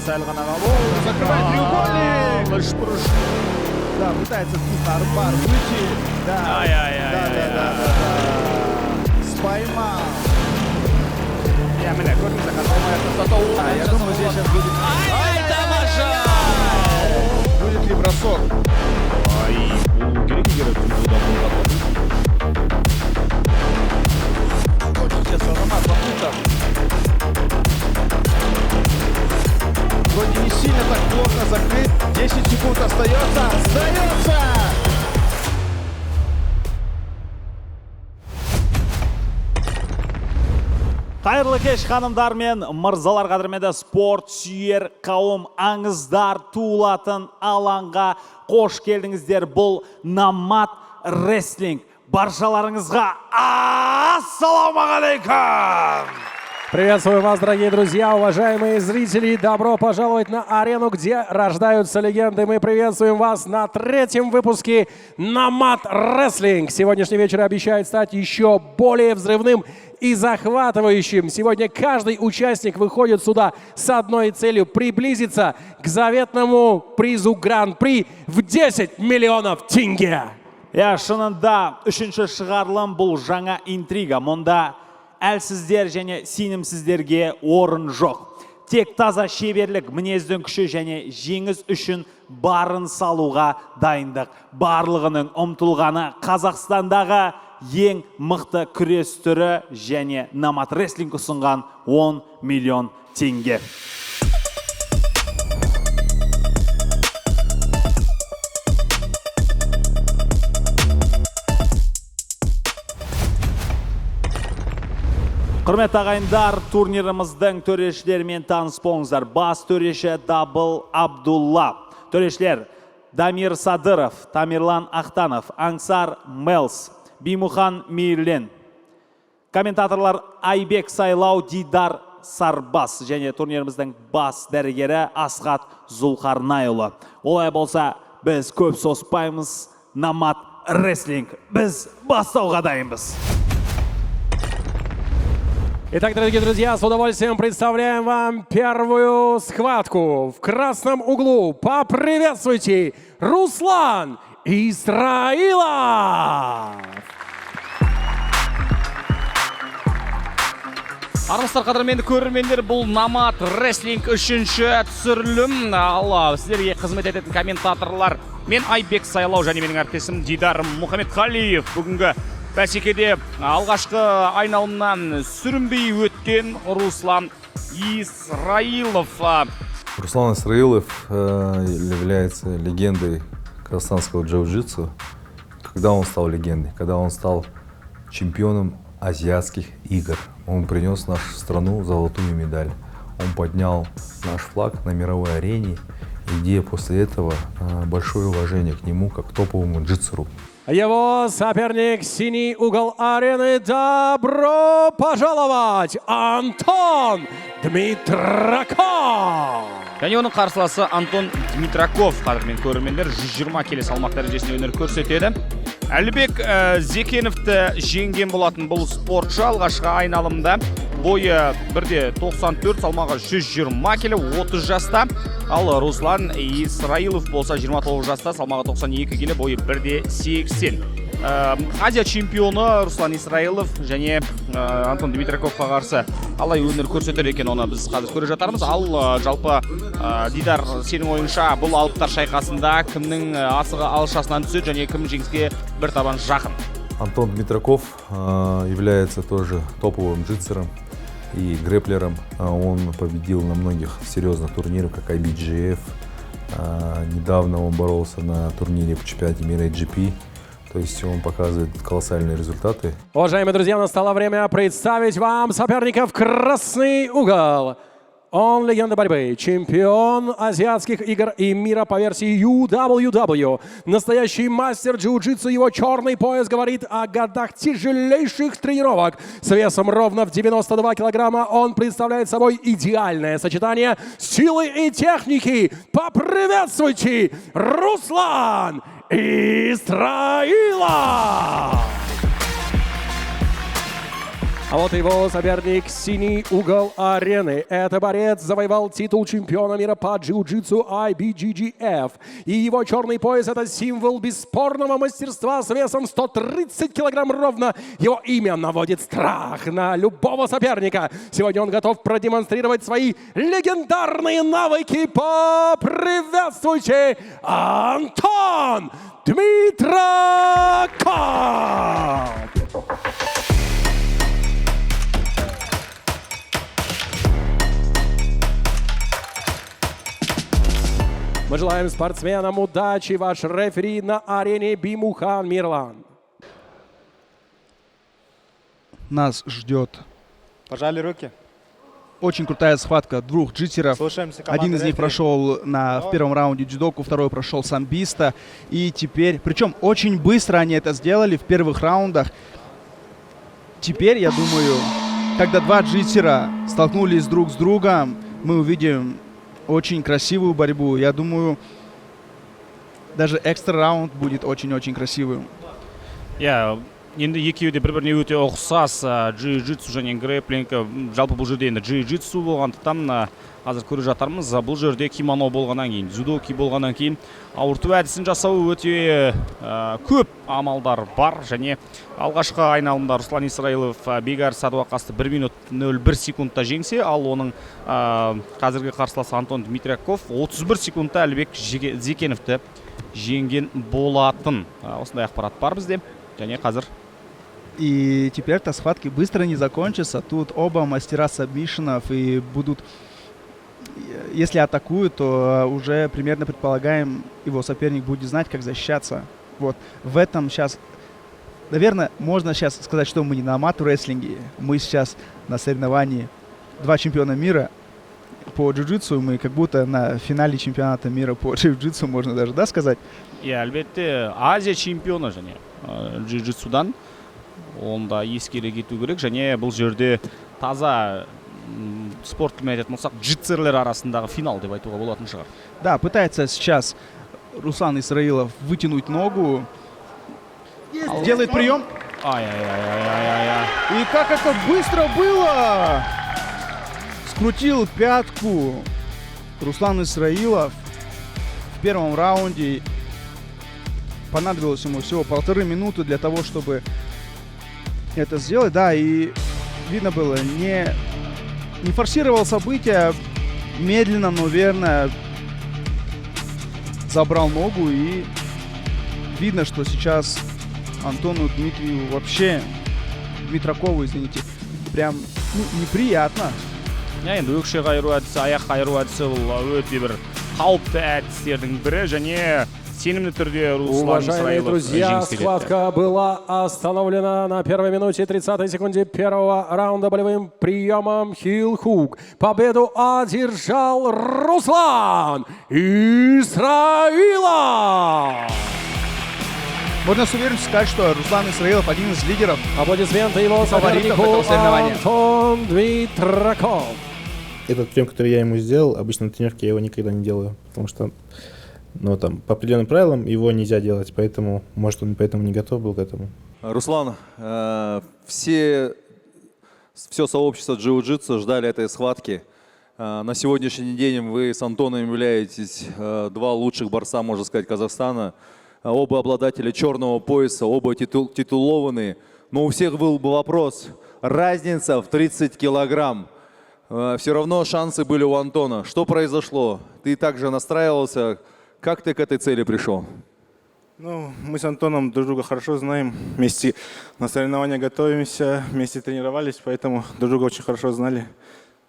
сәл ғана закрывает треугольник. Шпрыш. Да, пытается арбар выйти. Да. Споймал. Я думаю, здесь сейчас будет... Будет ли бросок? Вроде не сильно так плотно закрыт. 10 секунд остается. Қайырлы кеш ханымдар мен мырзалар, қадірменді спорт сүйер қауым, аңыздар туылатын алаңға қош келдіңіздер. Бұл Намат Рестлинг. Баршаларыңызға ассаламағалейкум! Приветствую вас, дорогие друзья, уважаемые зрители. Добро пожаловать на арену, где рождаются легенды. Мы приветствуем вас на 3-м выпуске Намат Рестлинг. Сегодняшний вечер обещает стать еще более взрывным и захватывающим. Сегодня каждый участник выходит сюда с одной целью – приблизиться к заветному призу Гран-при в 10 миллионов тенге. Шынында үшінші шығарылым бұл жаңа интрига. Мұнда әлсіздер және сенімсіздерге орын жоқ. Тек таза шеберлік, мінездің күші және жеңіс үшін барын салуға дайындық. Барлығының ұмтылғаны Қазақстандағы ең мықты күрес түрі және Намат Рестлинг ұсынған 10 миллион теңге. Құрметті ағайындар, турниріміздің төрешілерімен таныс болыңыздар. Бас төреші Дабыл Абдулла. Төрешілер Дамир Садыров, Тамирлан Ақтанов, Аңсар Мелс, Бимухан Мейрлен. Комментаторлар Айбек Сайлау, Дидар Сарбас және турниріміздің бас дәрігері Асхат Зулқарнайұлы. Олай болса, біз көп соспаймыз. Намат Рестлинг. Біз бастауға дайынбыз. Итак, дорогие друзья, с удовольствием представляем вам первую схватку. В красном углу поприветствуйте Руслан Исраилов! Армысыздар, қадірменді көрермендер, бұл Намат Рестлинг үшінші түсірілім. Алла, сіздерге қызмет ететін комментаторлар мен Айбек Сайлау және менің әріптесім Дидар Мұхамедқалиев. Бүгінгі бәсекеде алғашқы айналымнан сүрінбей өткен Руслан Исраилов. Руслан Исраилов является легендой казахстанского джиу-джитсу. Когда он стал легендой? Когда он стал чемпионом азиатских игр. Он принес в нашу страну золотую медаль. Он поднял наш флаг на мировой арене. И после этого большое уважение к нему как топовому джитсеру. Его соперник, синий угол арены. Добро пожаловать, Антон Дмитраков! Және оның қарсыласы Антон Дмитраков. Қадірмен көрермендер 120 келі салмақ дәрежесінде өнер көрсетеді. Әлібек Зекеновті жеңген болатын бұл спортшы алғашқы айналымда бойы 1.94, салмағы 120 келі, 30 жаста. Ал Руслан Исраилов болса 29 жаста, салмағы 92 келі, бойы 1.80. Азия чемпионы Руслан Исраилов және Антон Дмитраковқа қарсы алай өнер көрсетер екен, оны біз қазір көре жатармыз. Ал жалпы Дидар, сенің ойынша бұл алыптар шайқасында кімнің асығы алшасынан түседі және кім жеңіске бір табан жақын? Антон Дмитраков является тоже топовым джитсером и грэплером. Он победил на многих серьезных турнирах, как IBJF. Недавно он боролся на турнире по чемпионате мира AGP. То есть он показывает колоссальные результаты. Уважаемые друзья, настало время представить вам соперника в красный угол. Он легенда борьбы, чемпион азиатских игр и мира по версии UWW. Настоящий мастер джиу-джитсу, его черный пояс говорит о годах тяжелейших тренировок. С весом ровно в 92 килограмма он представляет собой идеальное сочетание силы и техники. Поприветствуйте, Руслан Исраилов! А вот его соперник, синий угол арены. Это борец завоевал титул чемпиона мира по джиу-джитсу IBJJF. И его черный пояс – это символ бесспорного мастерства с весом 130 килограмм ровно. Его имя наводит страх на любого соперника. Сегодня он готов продемонстрировать свои легендарные навыки. Поприветствуйте Антон Дмитраков! Мы желаем спортсменам удачи. Ваш рефери на арене Бимухан Мирлан. Нас ждет Пожали руки. очень крутая схватка двух джитеров. Слушаемся команды Один из них рефери. прошел в первом раунде джудоку, второй прошел самбиста. И теперь, причем очень быстро они это сделали в первых раундах. Теперь, я думаю, когда два джитера столкнулись друг с другом, мы увидим очень красивую борьбу. Я думаю, даже экстра раунд будет очень-очень красивым. Иә, енді екеуі де бір-біріне өте ұқсас джиу-джитсу және грэпплинг. Жалпы бұл жерде енді джиу-джитсу болғандықтан қазір көріп жатармыз. Бұл жерде кимоно болғаннан кейін, дзюдоки болғаннан кейін ауырту әдісін жасау өте көп амалдар бар. Және алғашқы айналымда Руслан Исраилов Бегар Садуақасты 1 минут 01 секундта жеңсе, ал оның қазіргі қарсыласы Антон Дмитраков 31 секундта Әлібек Зекеновті жеңген болатын. Осындай ақпарат бар бізде. Және қазір И теперь-то схватки быстро не закончатся. Тут оба мастера сабмишенов и будут, если атакуют, то уже примерно предполагаем, его соперник будет знать, как защищаться. Вот в этом сейчас, наверное, можно сейчас сказать, что мы не на аматор-рестлинге. Мы сейчас на соревновании два чемпиона мира по джиу-джитсу. Мы как будто на финале чемпионата мира по джиу-джитсу, можно даже, да, сказать? Иә, әлбетте Азия чемпионы және джиу-джитсудан онда ескере кету керек. Және бұл жерде таза спорт тілімен айтатын болсақ, джитсерлер арасындағы финал деп айтуға болатын шығар. Да, пытается сейчас Руслан Исраилов вытянуть ногу. Делает прием. Ай-яй-яй-яй-яй-яй. И как это быстро было! Скрутил пятку Руслан Исраилов в первом раунде. Понадобилось ему всего 1,5 минуты для того, чтобы это сделать. Да, и видно было, не форсировал события, медленно, но верно забрал ногу. И видно, что сейчас Антону Дмитрию вообще, Дмитракову, извините, прям неприятно. Енді өкше қайыру әдісі, аяқ қайыру әдісі бұл өте бір қауіпті әдістердің бірі. Және сенімді түрде Руслан Уважаемые Исраилов друзья, жеңіске жетті. схватка была остановлена на 1 минуте 30 секунде первого раунда болевым приемом Heel Hook. Победу одержал Руслан Исраилов. Можно с уверенностью сказать, что Руслан Исраилов один из лидеров. Аплодисменты его фаворитов сопернику этого соревнования. Антон Дмитраков. Этот прием, который я ему сделал, обычно на тренировке я его никогда не делаю, потому что там, по определенным правилам его нельзя делать, поэтому, может, он поэтому не готов был к этому. Руслан, все сообщество джиу-джитсу ждали этой схватки. На сегодняшний день вы с Антоном являетесь два лучших борца, можно сказать, Казахстана. Оба обладатели черного пояса, оба титулованные. Но у всех был бы вопрос. Разница в 30 килограмм. Все равно шансы были у Антона. Что произошло? Ты также настраивался. Как ты к этой цели пришел? Ну, мы с Антоном друг друга хорошо знаем. Вместе на соревнования готовимся, вместе тренировались, поэтому друг друга очень хорошо знали.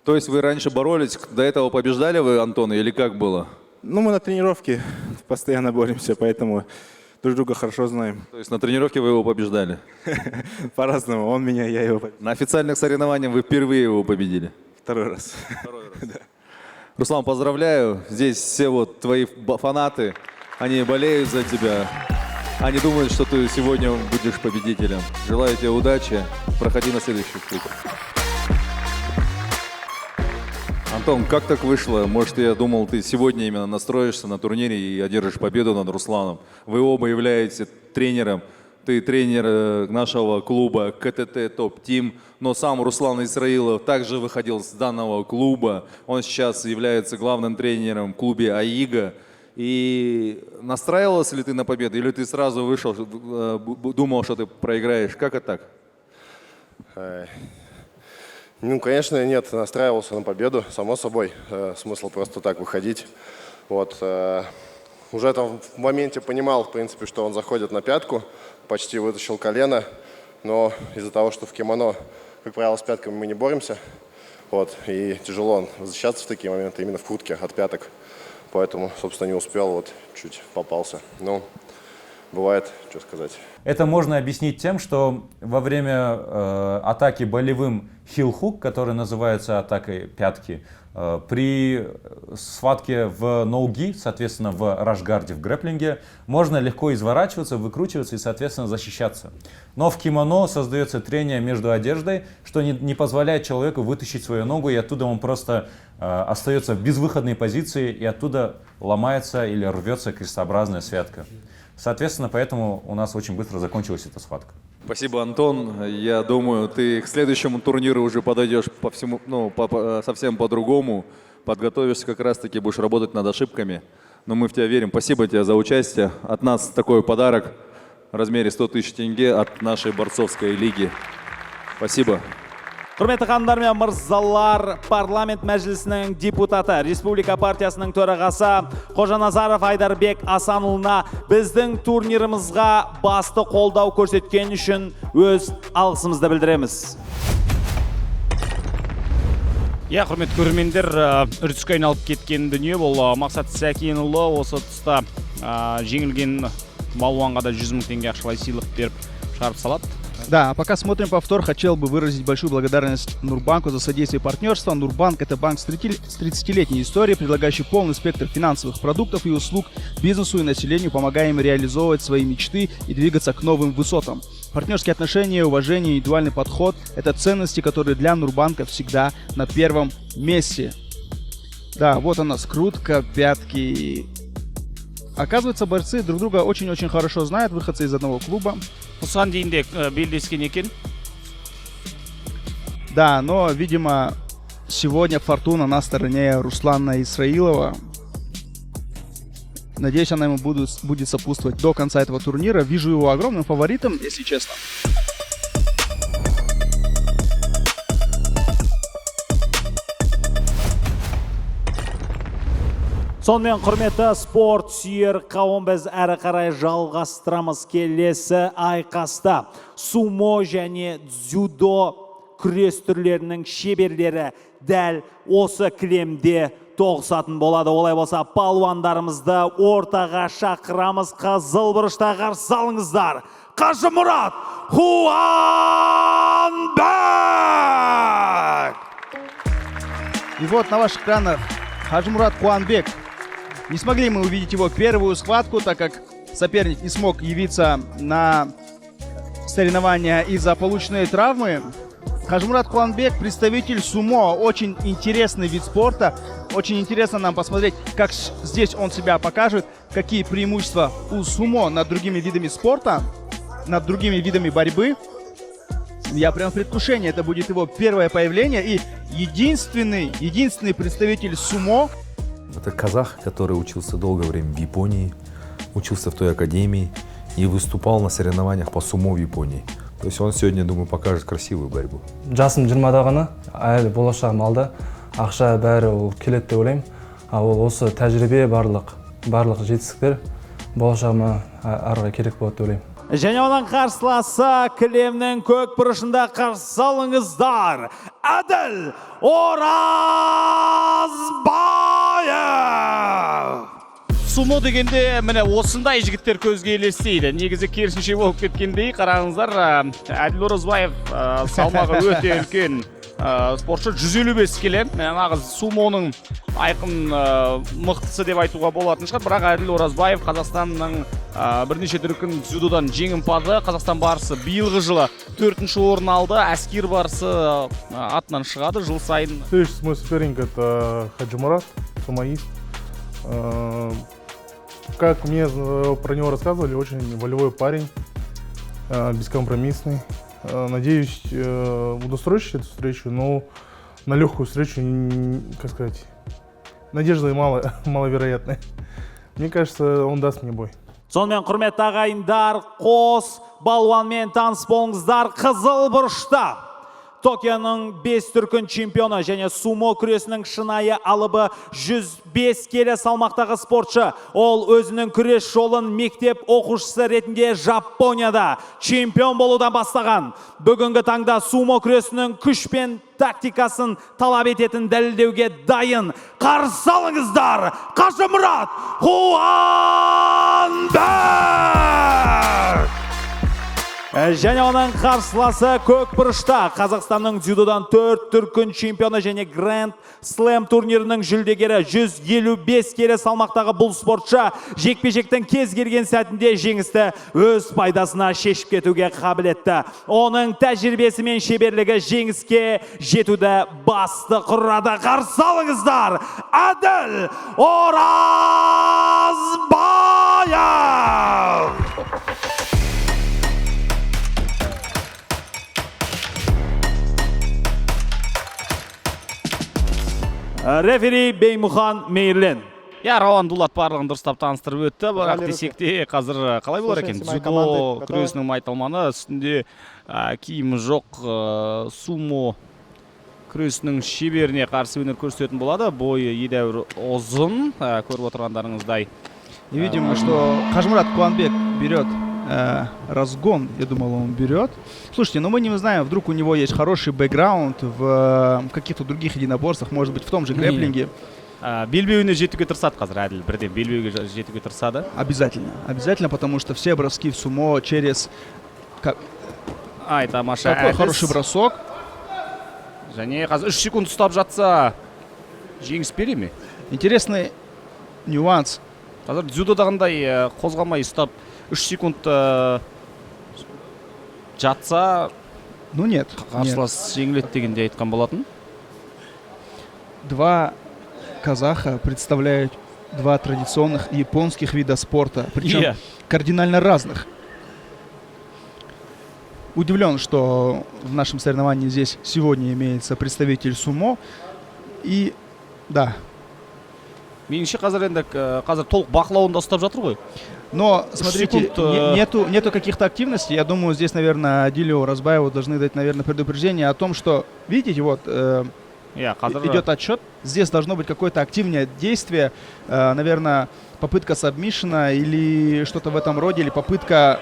То есть вы раньше боролись, до этого побеждали вы Антона или как было? Ну, мы на тренировке постоянно боремся, поэтому друг друга хорошо знаем. То есть на тренировке вы его побеждали? По-разному. Он меня, я его. На официальных соревнованиях вы впервые его победили? Второй раз. Руслан, поздравляю. Здесь все вот твои фанаты, они болеют за тебя. Они думают, что ты сегодня будешь победителем. Желаю тебе удачи. Проходи на следующий круг. Антон, как так вышло? Может, я думал, ты сегодня именно настроишься на турнире и одержишь победу над Русланом. Вы оба являетесь тренером. ты тренер нашего клуба КТТ Топ Тим, но сам Руслан Исраилов также выходил с данного клуба. Он сейчас является главным тренером в клубе АИГА. И настраивался ли ты на победу, или ты сразу вышел, думал, что ты проиграешь? Как это так? Ну, конечно, нет, настраивался на победу, само собой. Смысл просто так выходить. Вот. Уже там в моменте понимал, в принципе, что он заходит на пятку, почти вытащил колено, но из-за того, что в кимоно, как правило, с пятками мы не боремся, вот, и тяжело защищаться в такие моменты именно в куртке от пяток. Поэтому, собственно, не успел, вот, чуть попался. Ну, бывает, что сказать. Это можно объяснить тем, что во время атаки болевым хил-хук, который называется атакой пятки, при схватке в ноуги, соответственно, в рашгарде, в грэпплинге, можно легко изворачиваться, выкручиваться и, соответственно, защищаться. Но в кимоно создается трение между одеждой, что не позволяет человеку вытащить свою ногу, и оттуда он просто остается в безвыходной позиции, и оттуда ломается или рвется крестообразная святка. Соответственно, поэтому у нас очень быстро закончилась эта схватка. Спасибо, Антон. Я думаю, ты к следующему турниру уже подойдешь по всему, совсем по-другому. Подготовишься как раз-таки, будешь работать над ошибками. Но мы в тебя верим. Спасибо тебе за участие. От нас такой подарок в размере 100 тысяч тенге от нашей борцовской лиги. Спасибо. Құрметті ханымдар мен мырзалар, парламент мәжілісінің депутаты, Республика партиясының төрағасы Қожаназаров Айдарбек Асанұлына біздің турнирімізға басты қолдау көрсеткен үшін өз алғысымызды білдіреміз. Иә, құрметті көрермендер, үрдіске айналып кеткен дүние бұл. Мақсат Сәкенұлы осы тұста жеңілген балуанға да 100 000 теңге ақшалай сыйлық беріп шығарып салады. Да, а пока смотрим повтор, хотел бы выразить большую благодарность Нурбанку за содействие и партнерство. Нурбанк – это банк с 30-летней историей, предлагающий полный спектр финансовых продуктов и услуг бизнесу и населению, помогая им реализовывать свои мечты и двигаться к новым высотам. Партнерские отношения, уважение и индивидуальный подход – это ценности, которые для Нурбанка всегда на первом месте. Да, вот она, скрутка, пятки. Оказывается, борцы друг друга очень-очень хорошо знают, выходцы из одного клуба. Осыған дейін де белдескен екен. Да, но, видимо, сегодня фортуна на стороне Руслана Исраилова. Надеюсь, она ему будет сопутствовать до конца этого турнира. Вижу его огромным фаворитом, если честно. Сонымен құрметті спорт сүйер қауым, біз әрі қарай жалғастырамыз. Келесі айқаста сумо және дзюдо күрес түрлерінің шеберлері дәл осы кілемде тоғысатын болады. Олай болса, палуандарымызды ортаға шақырамыз. Қызыл бұрышта қарсы алыңыздар. Қажымұрат Қуанбек! И вот на ваших экранах Хажимурат Куанбек. Не смогли мы увидеть его первую схватку, так как соперник не смог явиться на соревнования из-за полученной травмы. Хажимурат Куанбек, представитель сумо, очень интересный вид спорта. Очень интересно нам посмотреть, как здесь он себя покажет, какие преимущества у сумо над другими видами спорта, над другими видами борьбы. Я прям в предвкушении, это будет его первое появление и единственный представитель сумо. Это казах, который учился долгое время в Японии, учился в той академии и выступал на соревнованиях по сумо в Японии. То есть он сегодня, думаю, покажет красивую борьбу. Жасым 20-да ғана, әлі болашағым алда, ақша бәрі ол келеді деп ойлаймын. Ол осы тәжірибе барлық жетістіктер болашағыма арғы керек болады деп ойлаймын. Және оның қарсыласы кілемнің көк бұрышында қарсы алыңыздар. Әділ Оразбаев! Сумо дегенде міне осындай жігіттер көзге елестейді. Негізі керісінше болып кеткендей, қараңыздар, Әділ Оразбаев салмағы өте үлкен спортшы, 155 келі. Нағыз сумоның айқын мықтысы деп айтуға болатын шығар. Бірақ Әділ Оразбаев Қазақстанның бірнеше дүркін дзюдодан жеңімпазы. Қазақстан барысы биылғы жылы 4-ші орын алды. Әскер барысы атынан шығады жыл сайын. Следующий мой соперник это Хаджимурат, сумоист. Как мне про него рассказывали, очень волевой парень. бескомпромиссный. Надеюсь, буду строить эту встречу, но на легкую встречу, как сказать, надежды маловероятны. Мне кажется, он даст мне бой. Сонымен құрметті ағайындар, қос балуанмен таныс болыңыздар. Қызыл бұрышта Токионың 5 дүркін чемпионы және сумо күресінің шынайы алыбы 105 келі салмақтағы спортшы. Ол өзінің күрес жолын мектеп оқушысы ретінде Жапонияда чемпион болудан бастаған. Бүгінгі таңда сумо күресінің күш пен тактикасын талап ететін дәлелдеуге дайын. Қарсы алыңыздар, Қажымұрат Қуанбек! Және оның қарсыласы көк бұрышта Қазақстанның дзюдодан 4 дүркін чемпионы және Grand Slam турнирінің жүлдегері 155 келі салмақтағы бұл спортшы жекпе-жектің кез келген сәтінде жеңісті өз пайдасына шешіп кетуге қабілетті. Оның тәжірибесі мен шеберлігі жеңіске жетуді басты құрады. Қарсы алыңыздар, Әділ Оразбаев! Рефери Беймұхан Мейрлен. Рауан Дулат барлығын дұрыстап таныстырып өтті. Бірақ десек те қазір қалай болар екен? Дзюдо күресінің майталманы үстінде киімі жоқ сумо күресінің шеберіне қарсы өнер көрсететін болады. Бойы едәуір ұзын, көріп отырғандарыңыздай. И видим, что Қажымұрат Қуанбек берет разгон, я думал, он берет. Слушайте, но мы не знаем, вдруг у него есть хороший бэкграунд в каких-то других единоборствах, может быть, в том же грэпплинге. Белбеуіне жетуге тырысады қазір Әділ, бірден белбеуге жетуге тырысады. Обязательно, обязательно, потому что все броски в сумо через тамаша, такой хороший бросок. Және қазір 3 секунд ұстап жатса, жеңіс бере ме? Интересный нюанс. Қазір дзюдодағындай қозғамай ұстап 3 секунд жатса, ну нет, қарсылас жеңіледі дегенде айтқан болатын. Два казаха представляют два традиционных японских вида спорта, причем кардинально разных. Удивлен, что в нашем соревновании здесь сегодня имеется представитель сумо. И да. Меніңше қазір толық бақылауында ұстап жатыр ғой. Но, смотрите, нету каких-то активностей. Я думаю, здесь, наверное, Адилю Оразбаеву должны дать, наверное, предупреждение о том, что, видите, вот идет отчет. Здесь должно быть какое-то активное действие. Наверное, попытка сабмишена или что-то в этом роде, или попытка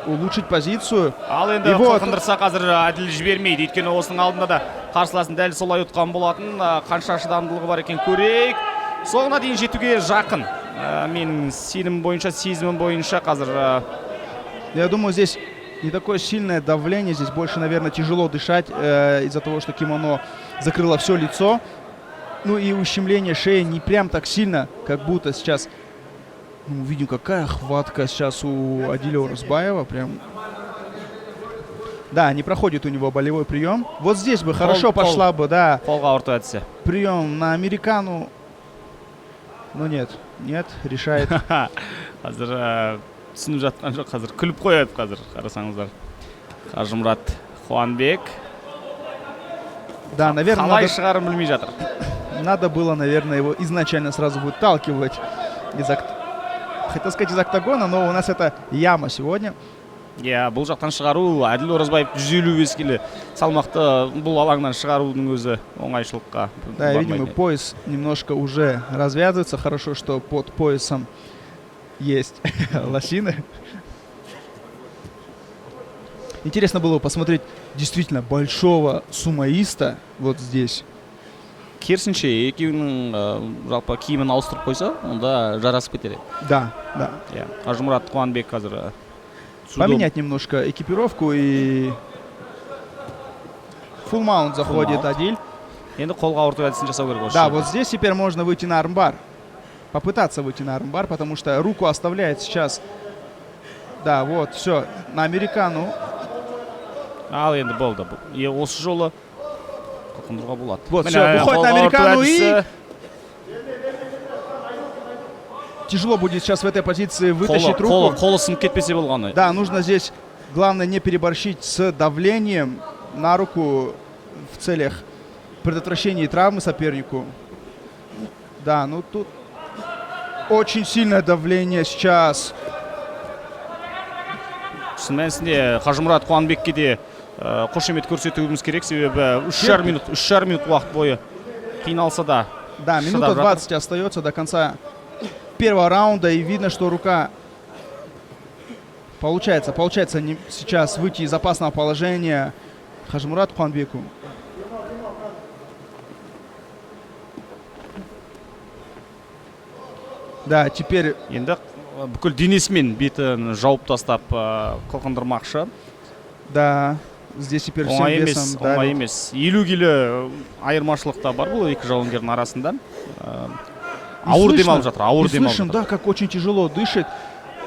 улучшить позицию. Ал енді қылқындырса қазір Әділ жібермейді. Өйткені осының алдында да қарсыласын дәл солай ұтқан болатын. Қанша шыдамдылығы бар екен көрейік. Соңына дейін жетуге жақын. Менің сезімім бойынша қазір. Я думаю, здесь не такое сильное давление. Здесь больше, наверное, тяжело дышать из-за того, что кимоно закрыло все лицо. Ну и ущемление шеи не прям так сильно, как будто сейчас. Ну, видим, какая хватка сейчас у Адиля Оразбаева. Прям. Да, не проходит у него болевой прием. Вот здесь бы хорошо пошла бы, да. Прием на американу. Но нет, решает. Қазір түсініп жатқан жоқ, қазір күліп қояды қазір, қарасаңыздар. Қажымұрат Қуанбек. Да, наверное, қалай шығарын білмей жатыр. Надо было, наверное, его изначально сразу выталкивать хотел сказать из октагона, но у нас это яма сегодня. Бұл жақтан шығару, Әділ Оразбаев 155 келі салмақты бұл алаңнан шығарудың өзі оңайшылыққа. Да, видимо, пояс немножко уже развязывается. Хорошо, что под поясом есть лосины. Интересно было посмотреть действительно большого сумоиста вот здесь. Керісінше, екеуінің жалпы киімін ауыстырып қойса, онда жарасып кетеді. Да. Қажымұрат Қуанбек қазір поменять немножко экипировку, и full mount заходит Адиль. Да, вот здесь теперь можно выйти на армбар. Попытаться выйти на армбар, потому что руку оставляет сейчас. Да, вот, все, на американу. енді болды. Осы жолы қылқындыруға болады. Вот, все, выходит на американу и... Тяжело будет сейчас в этой позиции вытащить руку. Қолы сынып кетпесе болғаны. Да, нужно здесь главное не переборщить с давлением на руку в целях предотвращения травмы сопернику. Да, ну тут очень сильное давление сейчас. шын мәнісінде Қажымұрат Қуанбекке де қошемет көрсетуіміз керек, себебі 3,5 минут уақыт бойы қиналса да. Да, минута 20 остается до конца первого раунда, и видно, что рука получается сейчас выйти из опасного положения Қажымұрат Қуанбеку. Да, теперь Енді бүкіл денесімен бетін жауып тастап қылқындырмақшы. Да, здесь теперь всем Оңай весом емес, оңай давит. емес. 50 келі айырмашылық та бар бұл екі жауынгердің арасында. Ауыр демалып жатыр, ауыр И демалып слышим, жатыр. да, как очень тяжело дышит.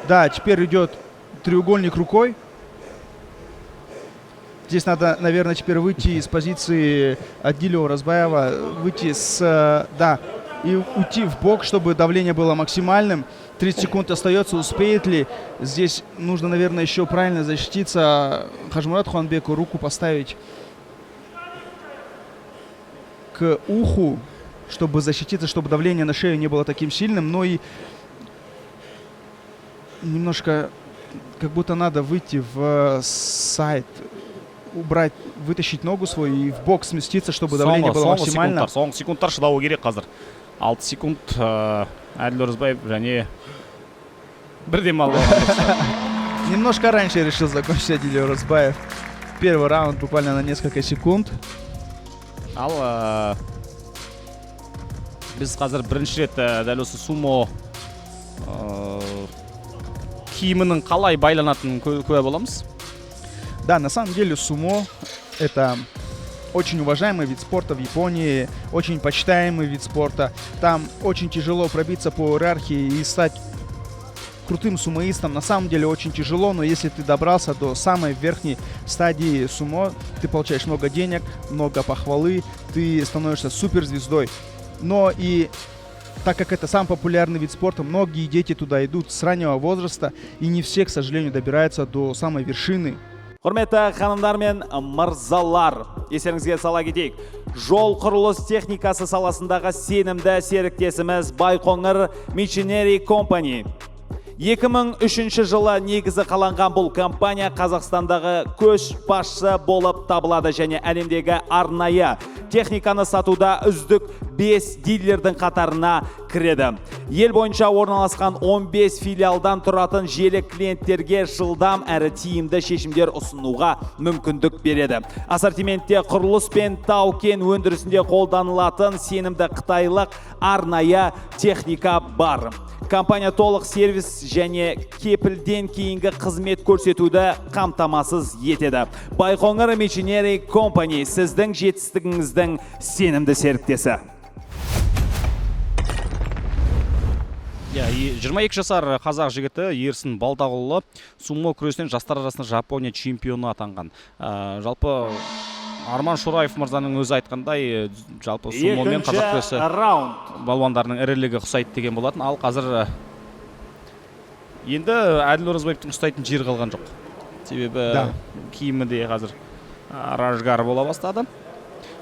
Да, теперь идет треугольник рукой. Здесь надо, наверное, теперь выйти из позиции Адилева Разбаева, выйти да, и уйти в бок, чтобы давление было максимальным. 30 секунд остается, успеет ли? Здесь нужно, наверное, еще правильно защититься. Қажымұрат Қуанбеку руку поставить к уху, чтобы защититься, чтобы давление на шею не было таким сильным. Но и немножко как будто надо выйти в сайд, убрать, вытащить ногу свою и в бок сместиться, чтобы давление было максимально. Соңғы секундтар шыдауы керек қазір. 6 секунд Әділ Оразбаев және бір демалып алған. Немножко раньше решил закончить Адиль Оразбаев. Первый раунд буквально на несколько секунд. Ал біз қазір бірінші рет дәл осы сумо киімінің қалай байланатынын куә боламыз. Да, на самом деле сумо — это очень уважаемый вид спорта в Японии, очень почитаемый вид спорта. Там очень тяжело пробиться по иерархии и стать крутым сумоистом. На самом деле очень тяжело, но если ты добрался до самой верхней стадии сумо, ты получаешь много денег, много похвалы, ты становишься суперзвездой. Но и так как это самый популярный вид спорта, многие дети туда идут с раннего возраста, и не все, к сожалению, добираются до самой вершины. Құрметті ханымдар мен мырзалар, естеріңізге сала кетейік. Жол құрылыс техникасы саласындағы сенімді серіктесіміз Байқоңыр Machinery Company. 2003 жылы негізі қаланған бұл компания Қазақстандағы көшбасшы болып табылады және әлемдегі арнайы техниканы сатуда үздік 5 дилердің қатарына кіреді. Ел бойынша орналасқан 15 филиалдан тұратын желі клиенттерге жылдам әрі тиімді шешімдер ұсынуға мүмкіндік береді. Ассортиментте құрылыс пен тау-кен өндірісінде қолданылатын сенімді қытайлық арнайы техника бар. Компания толық сервис және кепілден кейінгі қызмет көрсетуді қамтамасыз етеді. Байқоңыр Machinery Company сіздің жетістігіңіздің сенімді серіктесі. 22 жасар қазақ жігіті Ерсін Балдағұлы сумо күресінен жастар арасында Жапония чемпионы атанған. Жалпы Арман Шураев мырзаның өзі айтқандай, жалпы сумо мен қазақ күресі балуандарының ірілігі ұқсайды деген болатын. Ал қазір енді Әділ Оразбаевтың ұстайтын жер қалған жоқ. Себебі киімі де қазір ражгар бола бастады.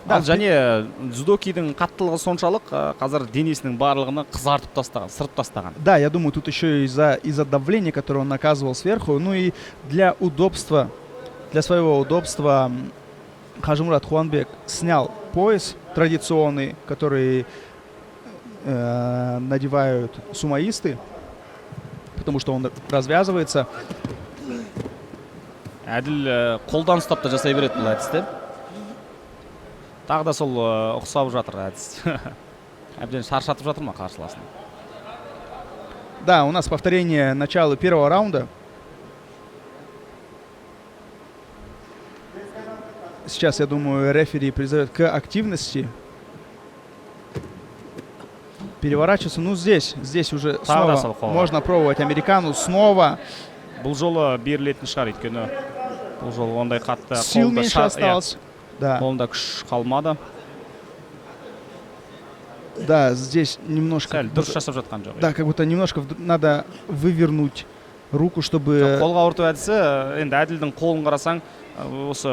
Ал және дзюдокидің қаттылығы соншалық қазір денесінің барлығını қызартып тастаған, сырып тастаған. Да, я думаю, тут еще из-за давления, которое он наказывал сверху, ну и для удобства, для своего удобства Қажымұрат Қуанбек снял пояс традиционный, который надевают сумоисты, потому что он развязывается. Әділ қолдан ұстап та жасай береді бұл әдісті. Тағы да сол ұқсап жатыр әдіс. Әбден шаршатып жатыр ма қарсыласын? Да, у нас повторение начала первого раунда. Сейчас, я думаю, рефери призовет к активности. Переворачиваться. Ну, здесь уже снова можно пробовать американу. Снова. Бұл жолы берілетін шығар, өйткені бұл жолы ондай қатты сил меньше осталось. Да. Қолында күш қалмады. Да, здесь немножко... Дұрыс жасап жатқан жоқ. Да, как будто немножко надо вывернуть руку, чтобы... Қолға ұртып әдісі, енді әділдің қолын қарасаң, осы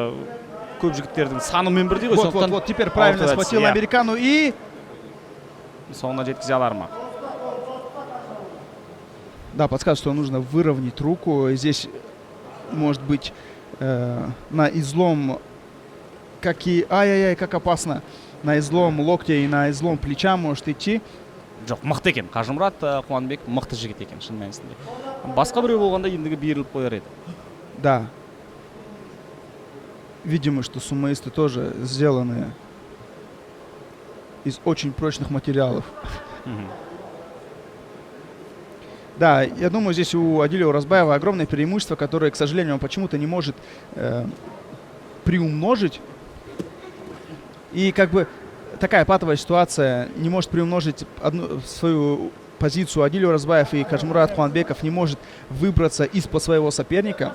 көп жігіттердің санымен бірдей ғой. Вот, теперь правильно схватил американу и... Соңына жеткізе алар ма? Да, подсказывает, что нужно выровнять руку. Здесь может быть на излом, как и... Ай-яй-яй, как опасно. На излом локтя и на излом плеча может идти. Жоқ, мықты екен. Қажымұрат Қуанбек мықты жігіт екен, шын мәнісінде. Басқа біреу болғанда ендігі беріліп қояр еді. Да. Видимо, что сумоисты тоже сделаны из очень прочных материалов. Да, я думаю, здесь у Адиля Уразбаева огромное преимущество, которое, к сожалению, он почему-то не может приумножить. И как бы такая патовая ситуация, не может приумножить свою позицию Адиль Уразбаев, и Кажмурат Куанбеков не может выбраться из-под своего соперника.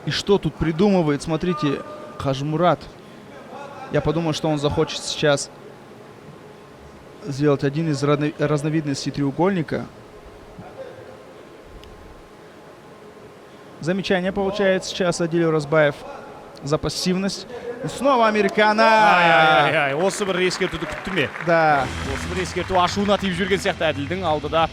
И что тут придумывает, смотрите, Кажмурат. Я подумал, что он захочет сейчас сделать один из разновидностей треугольника. Замечание получает сейчас Адиль Уразбаев за пассивность. И снова американо. Ай-ай-ай, осы бір ескертуді күтті ме? Да. Осы бір ескерту ашуына тиіп жүрген сияқты Әділдің алдыда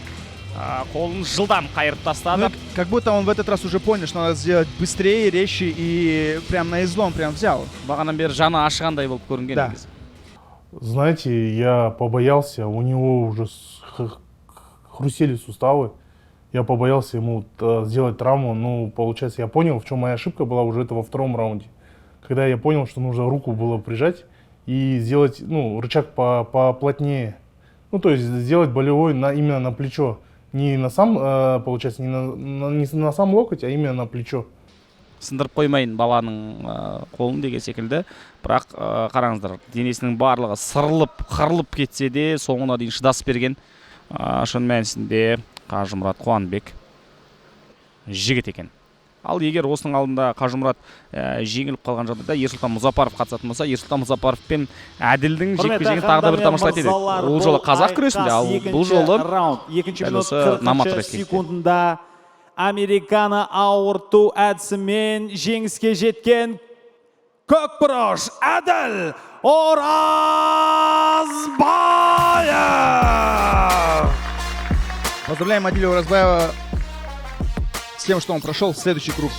қолын жылдам қайырып тастады. Как будто он в этот раз уже понял, что надо сделать быстрее, резче и прям на излом прям взял. Бағанан бері жаны ашығандай болып көрінген. Да. Знаете, я побоялся, у него уже хрустели суставы. Я побоялся ему сделать травму, ну, получается, я понял, в чем моя ошибка была уже это во втором раунде. Когда я понял, что нужно руку было прижать и сделать, ну, рычаг поплотнее. Ну, то есть сделать болевой именно на плечо. Не на сам, получается, не на сам локоть, а именно на плечо. Сындырып қоймайын баланың қолын деген секілді. Бірақ қараңыздар, денесінің барлығы сырылып, қырылып кетсе де, соңына дейін шыдас берген. Шын мәнісінде Қажымұрат Қуанбек жігіт екен. Ал егер осының алдында Қажымұрат жеңіліп қалған жағдайда Ерсұлтан Мұзапаров қатысатын болса, Ерсұлтан Мұзапаров пен Әділдің жекпе-жегін тағы да бір тамашалайтын еді. Ол жолы қазақ күресінде, ал бұл жолы намат секундында американы ауырту әдісімен жеңіске жеткен көкбұрыш Әділ Уразбаев! Поздравляем Адиля Уразбаева с тем, что он прошел следующий круг.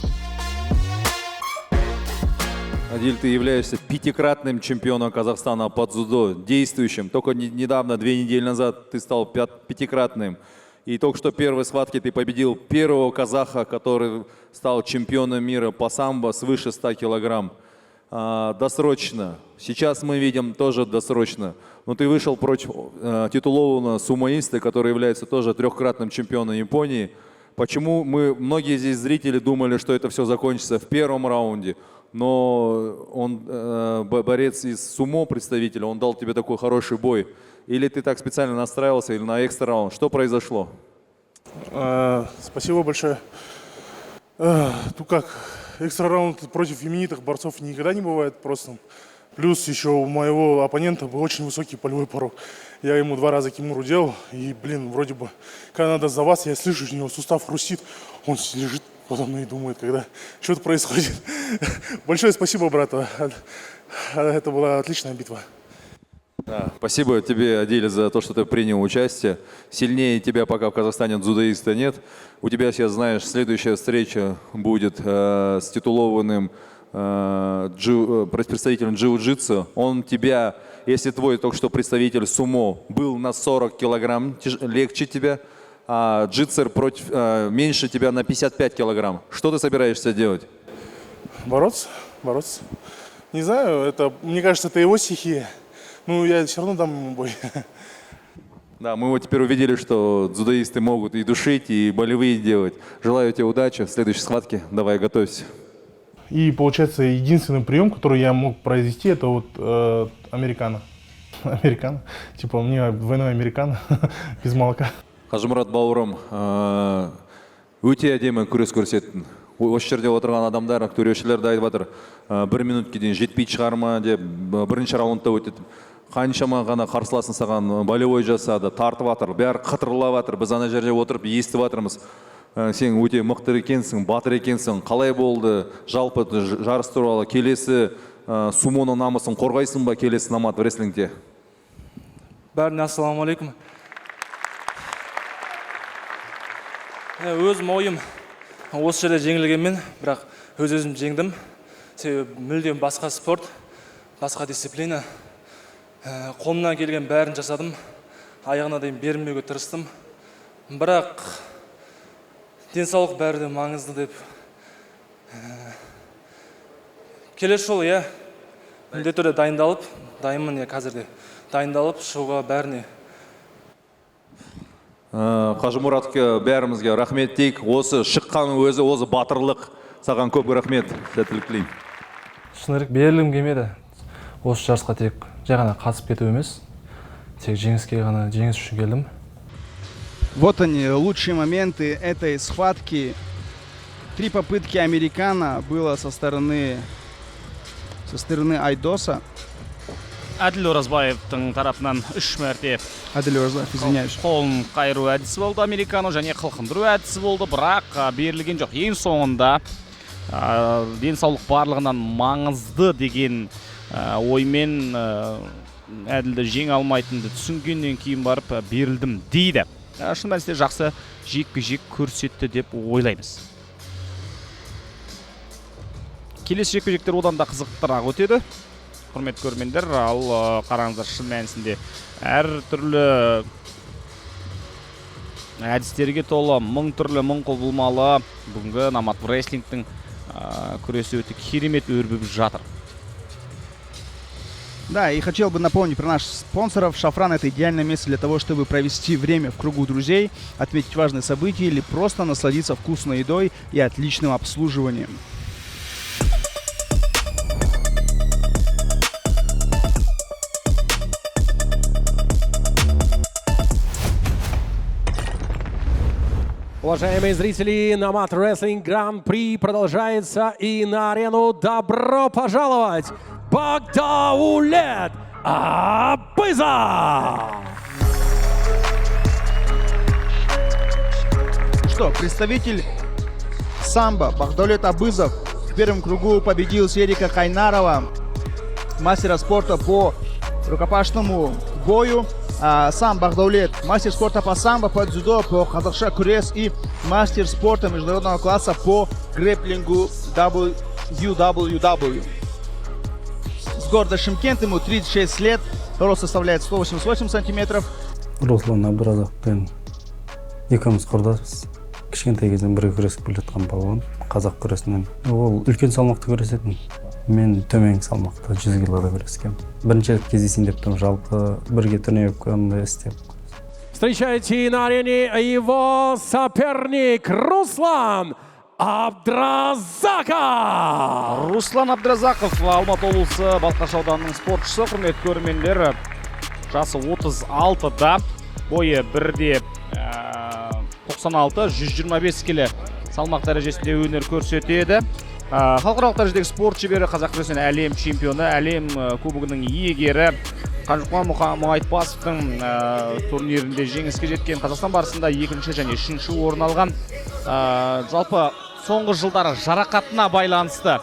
Адиль, ты являешься 5-кратным чемпионом Казахстана по дзюдо, действующим. Только недавно, 2 недели назад, ты стал 5-кратным. И только что в первой схватке ты победил первого казаха, который стал чемпионом мира по самбо свыше 100 килограмм. Досрочно. Сейчас мы видим тоже досрочно. Но ты вышел против титулованного сумоиста, который является тоже 3-кратным чемпионом Японии. Почему многие здесь зрители думали, что это все закончится в первом раунде, но он борец из сумо представителя, он дал тебе такой хороший бой. Или ты так специально настраивался, или на экстра раунд? Что произошло? Спасибо большое. Ну как, экстра раунд против именитых борцов никогда не бывает просто. Плюс еще у моего оппонента был очень высокий болевой порог. Я ему 2 раза кимуру делал, и, блин, вроде бы, когда надо за вас, я слышу, у него сустав хрустит, он лежит подо мной и думает, когда что-то происходит. Большое спасибо, брат, это была отличная битва. Да, спасибо тебе, Адиль, за то, что ты принял участие. Сильнее тебя пока в Казахстане дзюдоиста нет. У тебя сейчас, знаешь, следующая встреча будет с титулованным представителем джиу-джитсу. Он тебя, если твой только что представитель сумо был на 40 килограмм легче тебя, а джитсер меньше тебя на 55 килограмм. Что ты собираешься делать? Бороться. Не знаю, мне кажется, это его стихия. Ну, я все равно дам ему бой. Да, мы вот теперь увидели, что дзюдоисты могут и душить, и болевые делать. Желаю тебе удачи в следующей схватке. Давай, готовься. И получается, единственный прием, который я мог произвести, это вот американо. Американо. Типа мне двойной американо без молока. Қажымұрат бауырым, өте әдемі күрес көрсеттің. Осы жерде отырған адамдар, төрешілер де айтып жатыр, 1 минутке дейін жетпей шығар ма деп, бірінші раундта өтеді. қаншама ғана қарсыласын саған болевой жасады, тартып жатыр, бәрі қытырлап жатыр. Біз ана жерде отырып естіп жатырмыз. Сен өте мықты екенсің, батыр екенсің. Қалай болды? Жалпы жарыс туралы келесі сумоның намысын қорғайсың ба келесі Nomad Wrestling'де? Бәріне ассалаумағалейкум. Өзім ойым осы жерде жеңілгенмен, бірақ өзім жеңдім. Себебі мүлдем басқа спорт, басқа дисциплина. Қолымнан келген бәрін жасадым. Аяғына дейін бермеуге тырыстым. Бірақ денсаулық бәрі де маңызды деп. Келесі жолы, міндетті түрде дайындалып, дайынмын қазірде. Дайындалып, шығуға бәріне. Қажымұратқа бәрімізге рахмет дейік. Осы шыққаның өзі, осы батырлық. Саған көп рахмет. Сәттілік тілеймін. Шынырық берілгім келмеді. Осы жарысқа тек жай ғана қатысып кету емес, тек жеңіске ғана, жеңіс үшін келдім. Вот они, лучшие моменты этой схватки. 3 попытки американо было со стороны Айдоса. Әділ Оразбаевтың тарапынан 3 мәрте Әділ Оразбаев, извиняюсь. Қолын қайыру әдісі болды американо, және қылқындыру әдісі болды, бірақ берілген жоқ. Ең соңында денсаулық барлығынан маңызды деген оймен әділді жеңе алмайтынды түсінгеннен кейін барып берілдім дейді. Шын мәнісінде жақсы жекпе-жек көрсетті деп ойлаймыз. Келесі жекпе-жектер одан да қызықтырақ өтеді. Құрметті көрермендер, ал қараңыздар, шын мәнісінде әр түрлі әдістерге толы, мың түрлі, мың құбылмалы бүгінгі Nomad Wrestling'тің күресі өте керемет өрбіп жатыр. Да, и хотел бы напомнить про наших спонсоров. Шафран — это идеальное место для того, чтобы провести время в кругу друзей, отметить важные события или просто насладиться вкусной едой и отличным обслуживанием. Уважаемые зрители, Nomad Wrestling Гран-при продолжается, и на арену добро пожаловать Багдауляд Абызов! Что, представитель самбо Багдауляд Абызов в первом кругу победил Серика Кайнарова, мастера спорта по рукопашному бою. Сам Багдауляд — мастер спорта по самбо, по дзюдо, по казахша күрес и мастер спорта международного класса по грэпплингу WWW. С города Шымкент, ему 36 лет, рост составляет 188 сантиметров. Руслан Абдразақпен екеуміз құрдаспыз. Кішкентай кезден бірге күресіп келе жатқан балуан, қазақ күресінен. Ол үлкен салмақты күресетін. Мен төмен салмақта 100 килода күрескем. Бірінші рет кездесейін деп тұрмын, жалпы бірге тренировканы істеп. Встречайте на арене его соперник Руслан Абдразақов! Руслан Абдразақов, Алматы облысы Балқаш ауданының спортшысы. Құрметті көрермендер, жасы 36-да, бойы 1-де 96, 125 келі салмақ дәрежесінде өнер көрсетеді. Халықаралық дәрежедегі спорт шебері, қазақ күресінен әлем чемпионы, әлем кубогының иегері, Қанжықпан Мұхайтпасовтың турнирінде жеңіске жеткен, Қазақстан барысында 2-ші және 3-ші орын алған. Жалпы соңғы жылдары жарақатына байланысты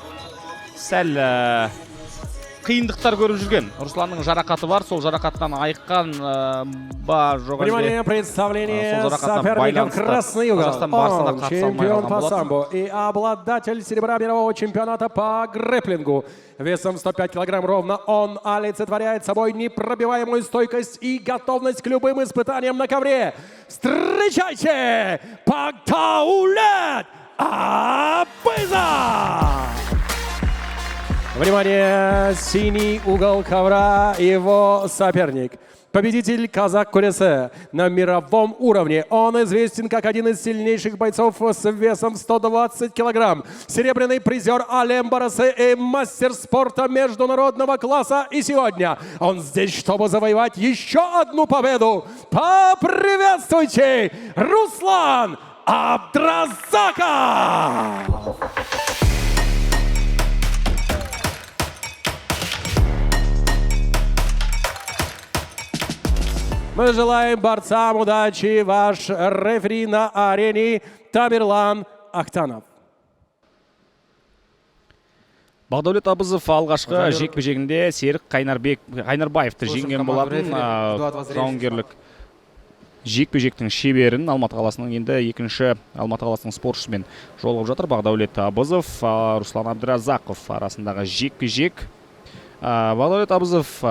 сәл қиындықтар көріп жүрген. Русланның жарақаты бар, сол жарақаттан айыққан ба жоқ. Внимание, представление соперников красный угол. Он чемпион по самбо и обладатель серебра мирового чемпионата по грэпплингу. Весом 105 килограмм ровно он олицетворяет собой непробиваемую стойкость и готовность к любым испытаниям на ковре. Встречайте, Багдауляд Абызов! Внимание, синий угол ковра, его соперник. Победитель казах күресі на мировом уровне. Он известен как один из сильнейших бойцов с весом 120 килограмм. Серебряный призер Алем Барасы и мастер спорта международного класса. И сегодня он здесь, чтобы завоевать еще одну победу. Поприветствуйте, Руслан Абдразақов! Мы желаем борцам удачи. Ваш рефери на арене Тамерлан Ахтанов. Бақдәулет Абызов алғашқы жекпе-жегінде Серік Қайнарбаевты жеңген болатын. Жауынгерлік жекпе-жектің шеберін Алматы қаласының енді екінші Алматы қаласының спортшысымен жолығып жатыр. Бақдәулет Абызов, Руслан Абдразақов арасындағы жекпе-жек. Бақдәулет Абызов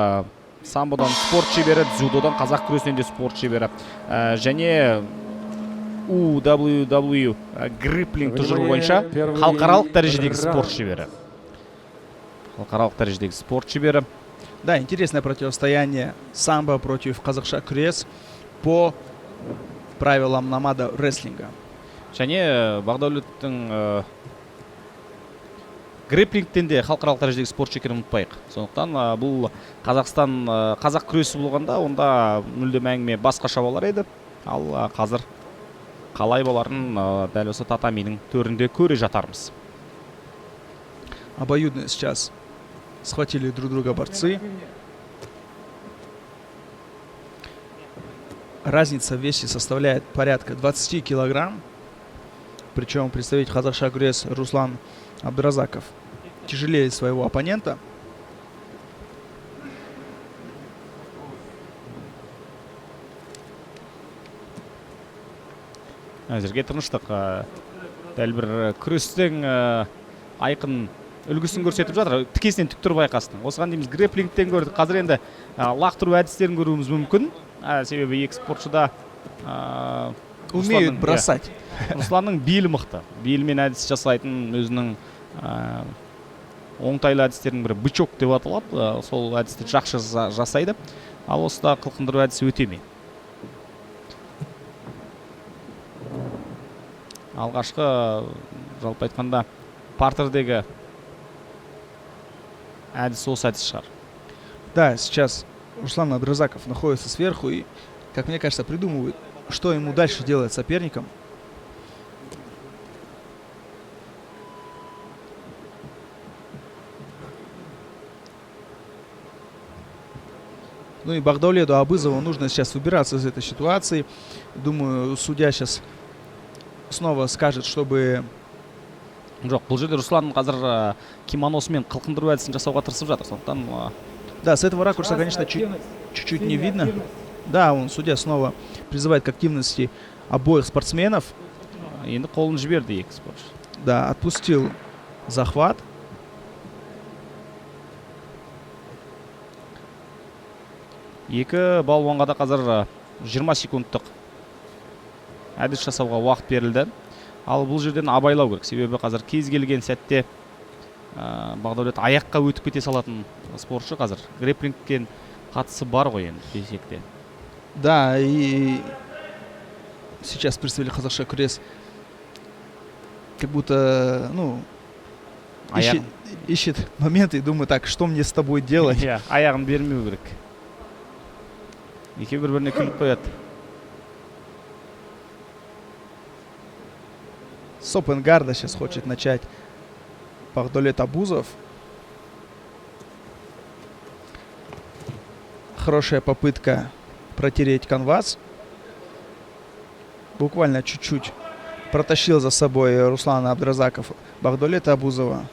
самбодан спорт шебері, дзюдодан қазақ күресінен де спорт шебері. Және UWW гриплинг тұжырымы бойынша халықаралық дәрежедегі спорт шебері. Да, интересное противостояние самбо против казахша күрес по правилам намада рестлинга. Және Бақдәулеттің гриплингтен де халықаралық дәрежедегі спорт екенін ұмытпайық. Сондықтан бұл қазақ күресі болғанда онда мүлдем әңгіме басқаша болар еді. Ал қазір қалай боларын дәл осы татаминың төрінде көре жатармыз. Обоюдно сейчас схватили друг друга борцы. Разница в весе составляет порядка 20 килограмм. Причем представитель казахша күрес Руслан Абдразаков тяжелее своего оппонента. Әзірге тыныштық. Дәл бір күрестің айқын үлгісін көрсетіп жатыр. Тікесінен тік тұрып байқастың. Осыған дейміз грэплингтен көрдік. Қазір енді лақтыру әдістерін көруіміз мүмкін. Себебі екі спортшыда умеют бросать. Русланның белі мықты. Белімен әдіс жасайтын өзінің оңтайлы әдістерінің бірі бычок деп аталады. Сол әдісті жақсы жасайды. Ал осыда қылқындыру әдісі өтеме. Алғашқы жалпы айтқанда партердегі әдіс осы әдіс шығар. Да, сейчас Руслан Абдразаков находится сверху и, как мне кажется, придумывает, что ему дальше делать соперником. Ну и Бақдәулету Абызову нужно сейчас выбираться из этой ситуации. Думаю, судья сейчас снова скажет, чтобы... Жоқ, бұл жерде Руслан қазір кимоносымен қылқындыру әдісін жасауға тырысып жатыр. Сондықтан да, с этого ракурса, конечно, чуть-чуть не видно. Да, судья снова призывает к активности обоих спортсменов. Енді қолын жіберді екі спортшы. Да, отпустил захват. Екі балуанға да қазір 20 секундтық әдіс жасауға уақыт берілді. Ал бұл жерден абайлау керек. Себебі қазір кез келген сәтте Бақдәулет аяққа өтіп кете салатын спортшы қазір. Грэплингтен қатысы бар ғой енді десекте. Да, и сейчас представитель казахша күрес как будто, ищет моменты и думает, так, что мне с тобой делать? Аяғын бермеу керек. Екеуі бір-біріне күліп қояды. С опенгарда сейчас хочет начать Бақдәулет Абузов. Хорошая попытка протереть канвас. Буквально чуть-чуть протащил за собой Руслана Абдразаков Бақдәулета Абузова.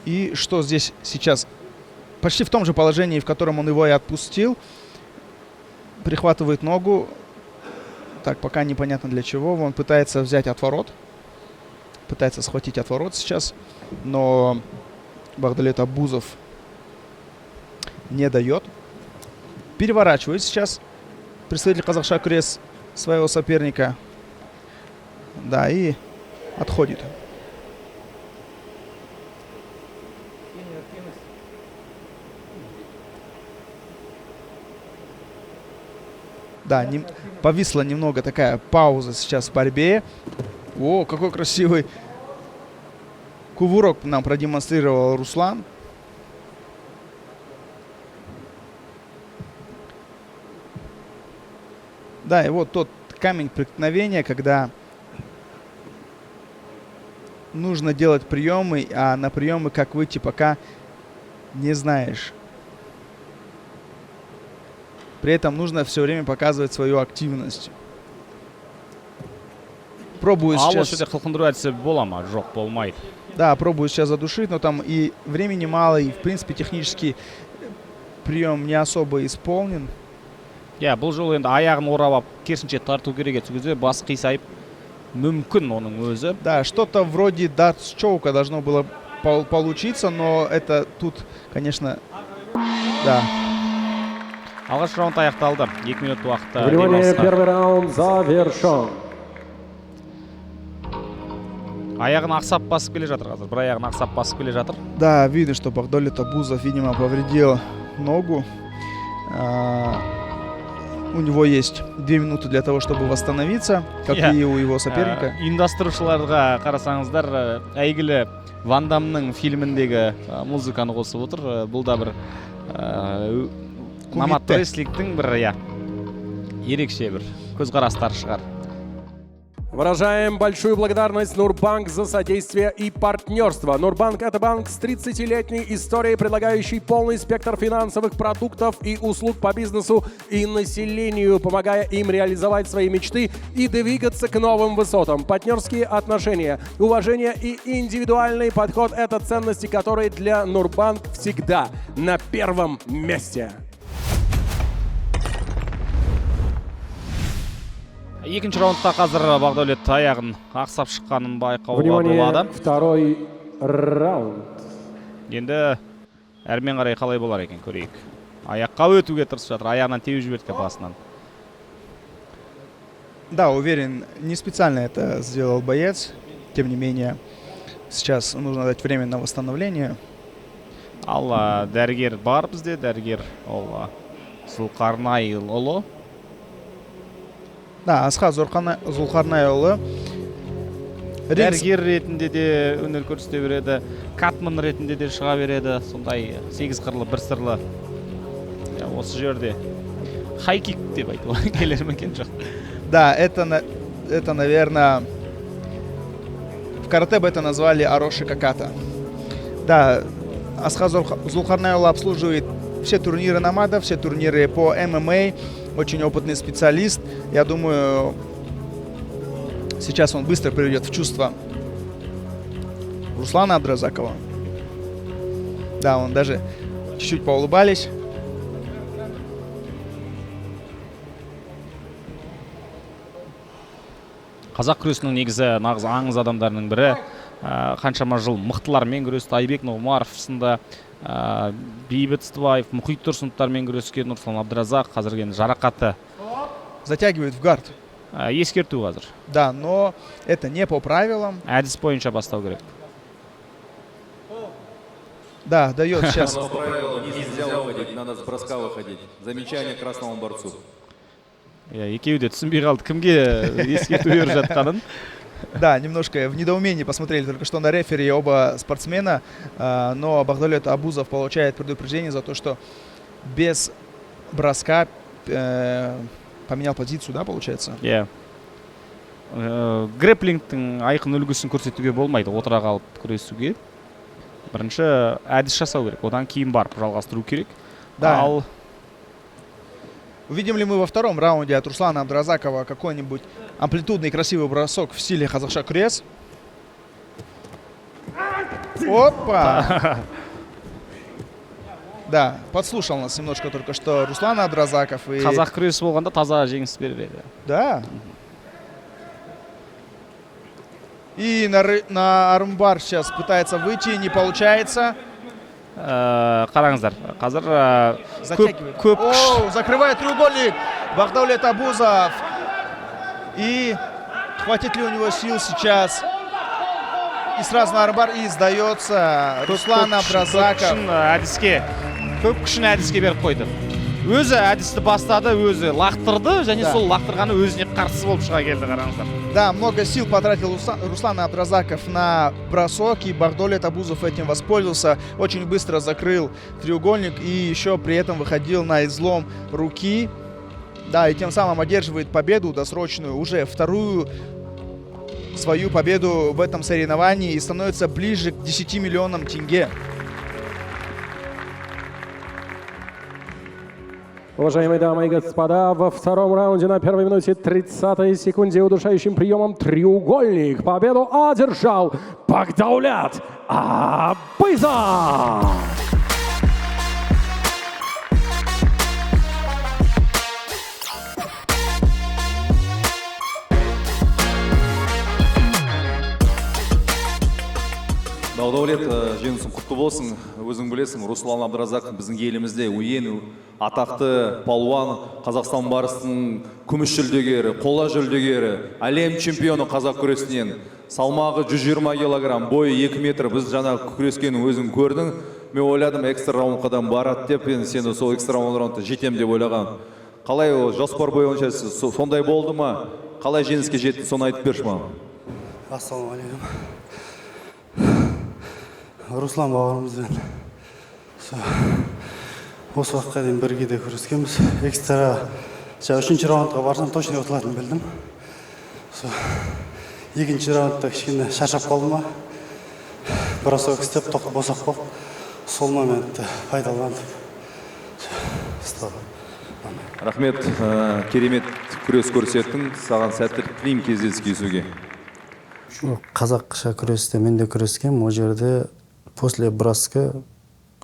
И что здесь сейчас? Почти в том же положении, в котором он его и отпустил. Прихватывает ногу. Так, пока непонятно для чего. Он пытается взять отворот. Пытается схватить отворот сейчас. Но Бақдәулет Абузов не дает. Переворачивает сейчас представитель казахша күрес своего соперника. Да, и отходит. Да, повисла немного такая пауза сейчас в борьбе. О, какой красивый кувырок нам продемонстрировал Руслан. Да, и вот тот камень преткновения, когда нужно делать приемы, а на приемы как выйти, пока не знаешь. При этом нужно все время показывать свою активность. Пробую Ал сейчас... осы жерде қылқындыру әдісі бола ма? Жоқ, болмайды. Да, пробую сейчас задушить, но там и времени мало, и в принципе технический прием не особо исполнен. Иә, бұл жолы енді аяғын орап алып, керісінше тарту керек еді. Сол кезде басы қисайып мүмкін оның өзі. Да, что-то вроде дартс-чоука должно было получиться, но это тут, конечно, да. Алғаш раунд аяқталды. 2 минут уақытта Внимание, демалысқа. первый раунд завершен. Аяғын ақсап басып келе жатыр қазір. Бір аяғын ақсап басып келе жатыр. Да, видно, что Багдолет Абузов, видимо, повредил ногу. У него есть 2 минуты для того, чтобы восстановиться, как и у его соперника. Ұйымдастырушыларға қарасаңыздар, әйгілі Ван Дамның фильміндегі музыканы қосып отыр. Бұл да бір номад рестлингтің бір ерекше бір көзқарастары шығар. Выражаем большую благодарность Нурбанк за содействие и партнерство. Нурбанк – это банк с 30-летней историей, предлагающий полный спектр финансовых продуктов и услуг по бизнесу и населению, помогая им реализовать свои мечты и двигаться к новым высотам. Партнерские отношения, уважение и индивидуальный подход – это ценности, которые для Нурбанк всегда на первом месте. Екінші раундта қазір Багдолет аяғын ақсап шыққанын байқауға Внимание, болады. второй раунд. Енді әрмен қарай қалай болар екен, көрейік. Аяққа өтуге тырысып жатыр, аяғынан теуіп жіберді басынан. Да, уверен, не специально это сделал боец. Тем не менее, сейчас нужно дать время на восстановление. Ал дәрігер бар бізде, дәрігер ол Зұлқарнайұлы. Да, Асхат Зұлқарнайұлы. Дәрігер ретінде де өнер көрсете береді, катман ретінде де шыға береді, сондай 8 қырлы, 1 сырлы. Осы жерде хайкик деп айтуға келер ме екен жоқ. Да, это, наверное, в карате бы это назвали Ароши Каката. Да, Асхат Зұлқарнайұлы обслуживает все турниры номада, все турниры по ММА. Очень опытный специалист. Я думаю, сейчас он быстро приведет в чувство Руслана Абдразакова. Да, он даже чуть-чуть поулыбались. Қазақ күресінің негізі нағыз аңыз адамдарының бірі. Қаншама жыл мықтылармен күресті. Айбек Нұғымаров сынды, Бейбіт Стыбаев, Мұхит Тұрсыновтармен күрескен Руслан Абдразак қазіргі жарақаты. Затягивает в гард. Ескерту қазір. Да, но это не по правилам. Әдіс бойынша бастау керек. Да, дает сейчас. По правилам нельзя выходить, надо с броска выходить. Замечание красному борцу. Екеуі де түсінбей қалды, кімге ескерту беріп жатқанын. Да, немножко в недоумении посмотрели только что на рефери оба спортсмена, но Багдолет Абузов получает предупреждение за то, что без броска поменял позицию, да, получается? Иә. Грэплингтің айқын үлгісін көрсетуге болмайды, отыра қалып күресуге. Бірінші әдіс жасау керек, одан кейін барып жалғастыру керек. Да. Ал увидим ли мы во втором раунде от Руслана Абдразакова какой-нибудь амплитудный красивый бросок в стиле Казахша Крес? Опа! Да, подслушал нас немножко только что Руслан Абдразаков. И... Қазақ күресі болғанда таза жеңіс береді. Да. И на армбар сейчас пытается выйти, не получается. Қараңыздар, қазір көп күш. Закрывает треугольник Багдолет Абузов. И хватит ли у него сил сейчас? И сразу на армбар и сдается Руслан Абдразаков. Көп күшін әдіске беріп қойды. Өзі әдісті бастады, өзі лақтырды, және сол лақтырғаны өзіне қарсы болып шыға келді, қараңыздар. Да, много сил потратил Руслан Абдразаков на бросок, и Багдолет Абузов этим воспользовался. Очень быстро закрыл треугольник и еще при этом выходил на излом руки. Да, и тем самым одерживает победу досрочную, уже вторую свою победу в этом соревновании и становится ближе к 10 миллионам тенге. Уважаемые дамы и господа, во втором раунде на первой минуте 30-й секунде удушающим приемом треугольник победу одержал Багдаулет Абызов. Бағдаулет, жеңісің құтты болсын. Өзің білесің, Руслан Абдразақ біздің елімізде ең атақты палуан, Қазақстан барысының күміс жүлдегері, қола жүлдегері, әлем чемпионы қазақ күресінен. Салмағы 120 килограмм, бойы 2 метр. Біз жаңа күрескенін өзің көрдің. Мен ойладым, экстра раундқа барады деп, сені сол экстра раундқа жетем деп ойлаған. Қалай жоспар бойынша сондай болды ма? Қалай жеңіске жетті, соны айтып берші маған. Ассалаумағалейкум. Руслан бауырымызбен осы уақытқа дейін бірге де күрескенбіз. Экстра үшінші раундқа барсам точно ұтылатынын білдім. Екінші раундта кішкене шаршап қалдым ма, бросок істеп тоқтап босап қалып, сол моментті пайдаланып. Рахмет, керемет күрес көрсеттің. Саған сәттілік тілеймін кездесуге. Қазақша күресте мен де күрескем, о жерде после броска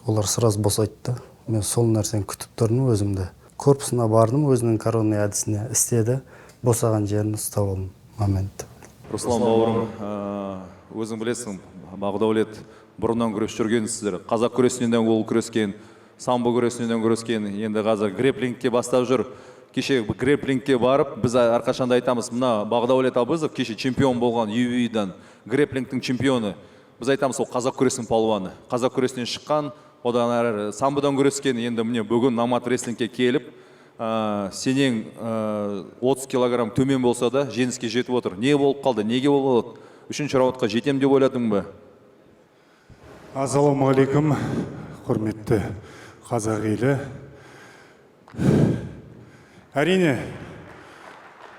олар сразу босайтты. Мен сол нәрсені күтіп тұрдым өзімді. Корпусына бардым, өзінің коронный әдісіне істеді, босаған жерін ұстап алдым моментті. Руслан бауырым, өзің білесің, Бағдаулет бұрыннан күрес жүргенсіздер. Қазақ күресінен ол күрескен, самбо күресінен күрескен, енді қазір грэплингке бастап жүр. Кеше грэплингке барып, біз әрқашанда айтамыз, мына Бағдаулет Абызов кеше чемпион болған UFC-дан, грэплингтің чемпионы. Біз айтамыз, ол қазақ күресінің палуаны. Қазақ күресінен шыққан, одан әрі самбодан күрескен, енді міне бүгін Намат реслингке келіп, сенен 30 килограмм төмен болса да жеңіске жетіп отыр. Не болып қалды? Неге болды? Үшінші раундқа жетем деп ойладың ба? Ассалаумағалейкум, құрметті қазақ елі. Әрине,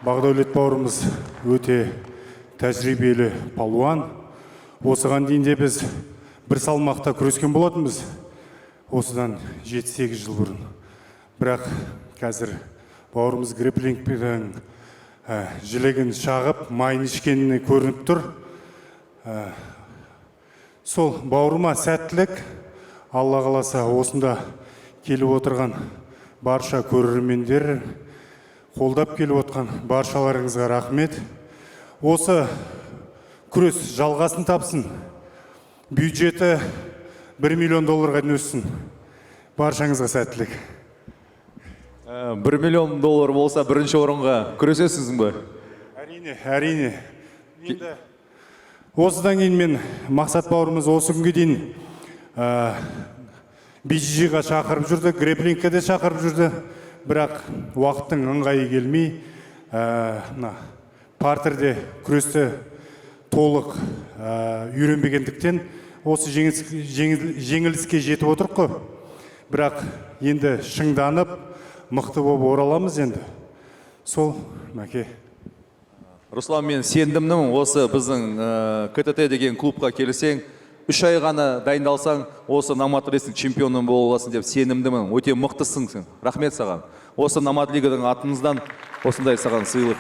Бағдаулет бауырымыз өте тәжірибелі палуан. Осыған дейін де біз бір салмақта күрескен болатынбыз. Осыдан 7-8 жыл бұрын. Бірақ қазір бауырымыз грэплингпен жілегін шағып, майын ішкеніне көрініп тұр. Сол бауырыма сәттілік, Алла қаласа осында келіп отырған барша көрермендер, қолдап келіп отқан баршаларыңызға рахмет. Осы күрес жалғасын тапсын. Бюджеті $1 миллион өссін. Баршаңызға сәттілік. $1 миллион болса бірінші орынға күресесізің бе? Әрине. Осыдан кейін мен Мақсат бауырымыз осы күнге дейін BJJ-ға шақырып жүрді, грэплингке де шақырып жүрді. Бірақ уақыттың ыңғайы келмей, партерде күресті толық үйренбегендіктен осы жеңіліске жетіп отырық қой. Бірақ енді шыңданып, мықты болып ораламыз енді. Сол, мәке. Руслан, мен сендімнің осы біздің КТТ деген клубқа келсең, 3 ай ғана дайындалсаң, осы Намат реслинг чемпионы боласың деп сенімдімін. Өте мықтысың. Рахмет саған. Осы Намат лиганың атымыздан осындай саған сыйлық.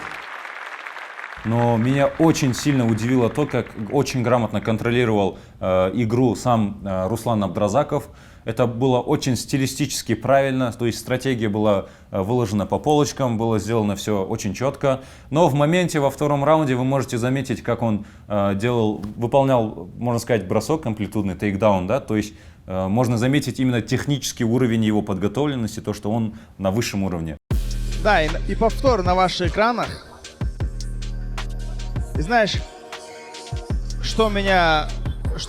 Но меня очень сильно удивило то, как очень грамотно контролировал игру сам Руслан Абдразаков. Это было очень стилистически правильно, то есть стратегия была выложена по полочкам, было сделано все очень четко. Но в моменте во втором раунде вы можете заметить, как он выполнял, можно сказать, бросок, амплитудный тейкдаун, да, то есть можно заметить именно технический уровень его подготовленности, то, что он на высшем уровне. Да, и повтор на ваших экранах. И знаешь,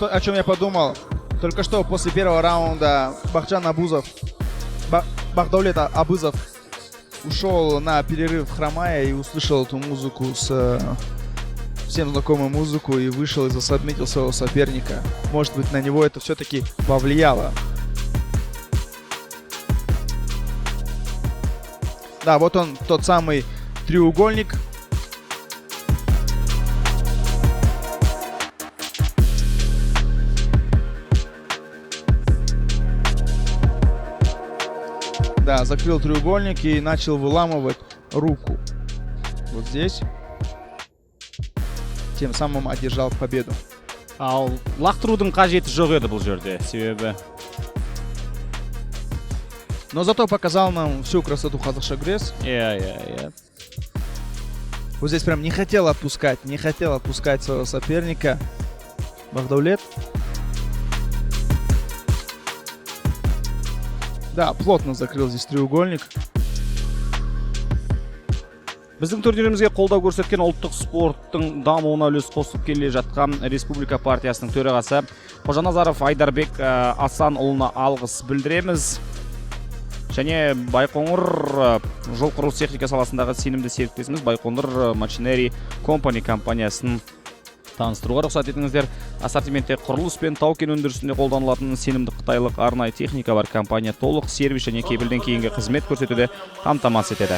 о чем я подумал? Только что после первого раунда Бағдаулет Абызов ушел на перерыв хромая и услышал эту музыку, всем знакомую музыку, и вышел и засабмитил своего соперника. Может быть, на него это все-таки повлияло. Да, вот он, тот самый треугольник. Да, закрыл треугольник и начал выламывать руку. Вот здесь. Тем самым одержал победу. Ал лақтырудың қажеті жоқ еді бұл жерде, себебі Но зато показал нам всю красоту қазақша гресс. Иә. Вот здесь прям не хотел отпускать своего соперника. Бахдаулет. Да, плотно закрыл здесь треугольник. Біздің турнирімізге қолдау көрсеткен ұлттық спорттың дамуына үлес қосып келе жатқан Республика партиясының төрағасы Қожаназаров Айдарбек Асанұлына алғыс білдіреміз. Және Байқоңыр жол құрылыс техника саласындағы сенімді серіктесіміз Байқоңыр Machinery Company компаниясын таныстыруға рұқсат етіңіздер. Ассортиментте құрылыс пен тау-кен өндірісінде қолданылатын сенімді қытайлық арнайы техника бар. Компания толық сервис және кепілден кейінгі қызмет көрсетуді қамтамасыз етеді.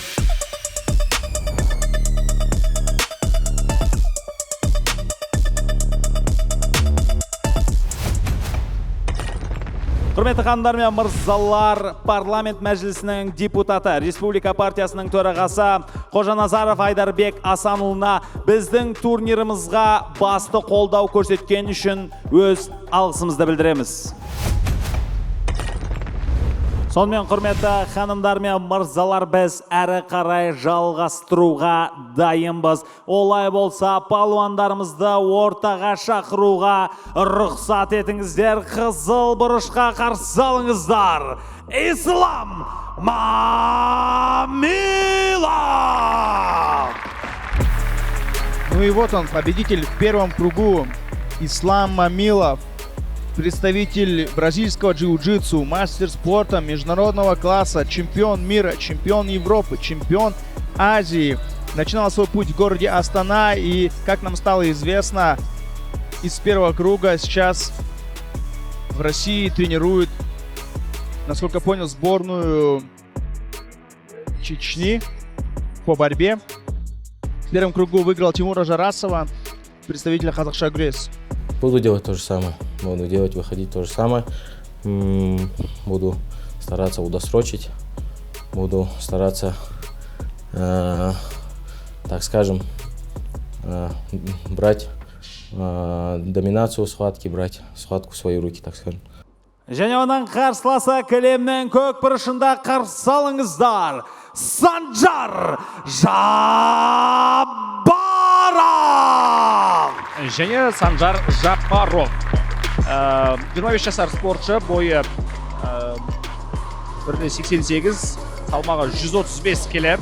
Құрметті ханымдар мен мырзалар, парламент мәжілісінің депутаты, Республика партиясының төрағасы Қожаназаров Айдарбек Асанұлына біздің турнирімізға басты қолдау көрсеткен үшін өз алғысымызды білдіреміз. Сонымен құрметті ханымдар мен мырзалар, біз әрі қарай жалғастыруға дайынбыз. Олай болса, палуандарымызды ортаға шақыруға рұқсат етіңіздер. Қызыл бұрышқа қарсы алыңыздар. Ислам Мамилов! Ну и вот он, победитель в первом кругу. Ислам Мамилов. Представитель бразильского джиу-джитсу, мастер спорта международного класса, чемпион мира, чемпион Европы, чемпион Азии. Начинал свой путь в городе Астана и, как нам стало известно, из первого круга сейчас в России тренирует, насколько понял, сборную Чечни по борьбе. В первом кругу выиграл Тимура Жарасова, представителя Казахша Гресс. Буду делать то же самое. Буду делать, выходить то же самое. Буду стараться удосрочить. Буду стараться, так скажем, брать доминацию схватки, брать схватку в свои руки, так скажем. Және оның қарсыласы кілемнің көк бұрышында қарсы алыңыздар. Санжар Жапаров! Және Санжар Жапаров. 25 жасар спортшы, бойы 1.88, салмағы 135 келі.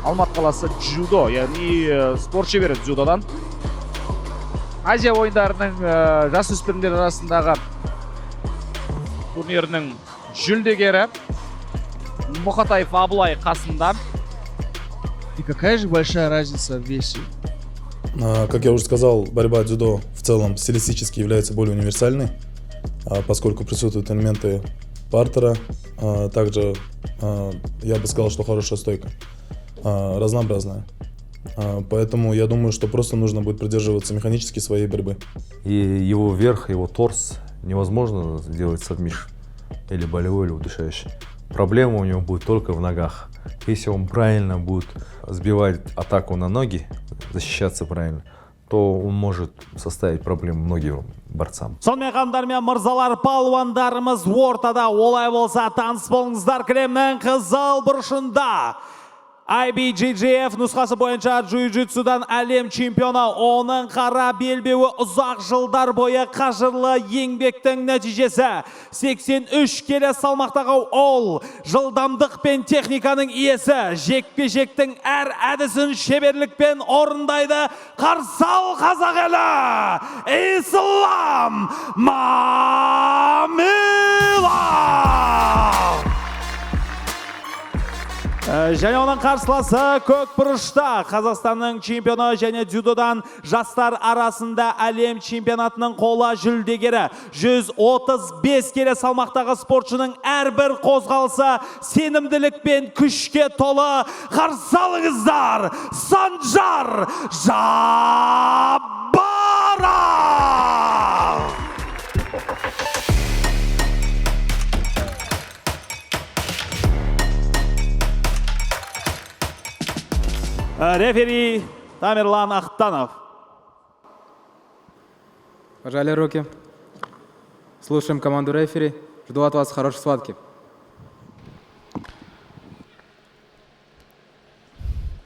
Алматы қаласы дзюдо, яғни спорт шебері дзюдодан. Азия ойындарының жасөспірімдер арасындағы турнирінің жүлдегері Мұқатаев Абылай қасында. И какая же большая разница в весе? Как я уже сказал, борьба дзюдо в целом стилистически является более универсальной, поскольку присутствуют элементы партера. Также я бы сказал, что хорошая стойка, разнообразная. Поэтому я думаю, что просто нужно будет придерживаться механически своей борьбы. И его верх, его торс невозможно сделать сабмиш или болевой, или удушающий. Проблема у него будет только в ногах. Если он правильно будет сбивать атаку на ноги, защищаться правильно, то он может составить проблему многим борцам. Сонымен ханымдар мен мырзалар, палуандарымыз ортада. Олай болса, таныс болыңыздар, кілемнің қызыл бұрышында. IBJJF нұсқасы бойынша джиу-джитсудан әлем чемпионы, оның қара белбеуі ұзақ жылдар бойы қажырлы еңбектің нәтижесі. 83 келі салмақтағы ол жылдамдық пен техниканың иесі, жекпе-жектің әр әдісін шеберлікпен орындайды. Қарсы ал қазақ елі, Ислам Мамилов! Және оның қарсыласы көк бұрышта Қазақстанның чемпионы және дзюдодан жастар арасында әлем чемпионатының қола жүлдегері. 135 келі салмақтағы спортшының әрбір қозғалысы сенімділік пен күшке толы. Қарсы алыңыздар, Санжар Жапаров! Рефери Тамерлан Ахтанов. Пожали руки. Слушаем команду рефери. Жду от вас хорошей схватки.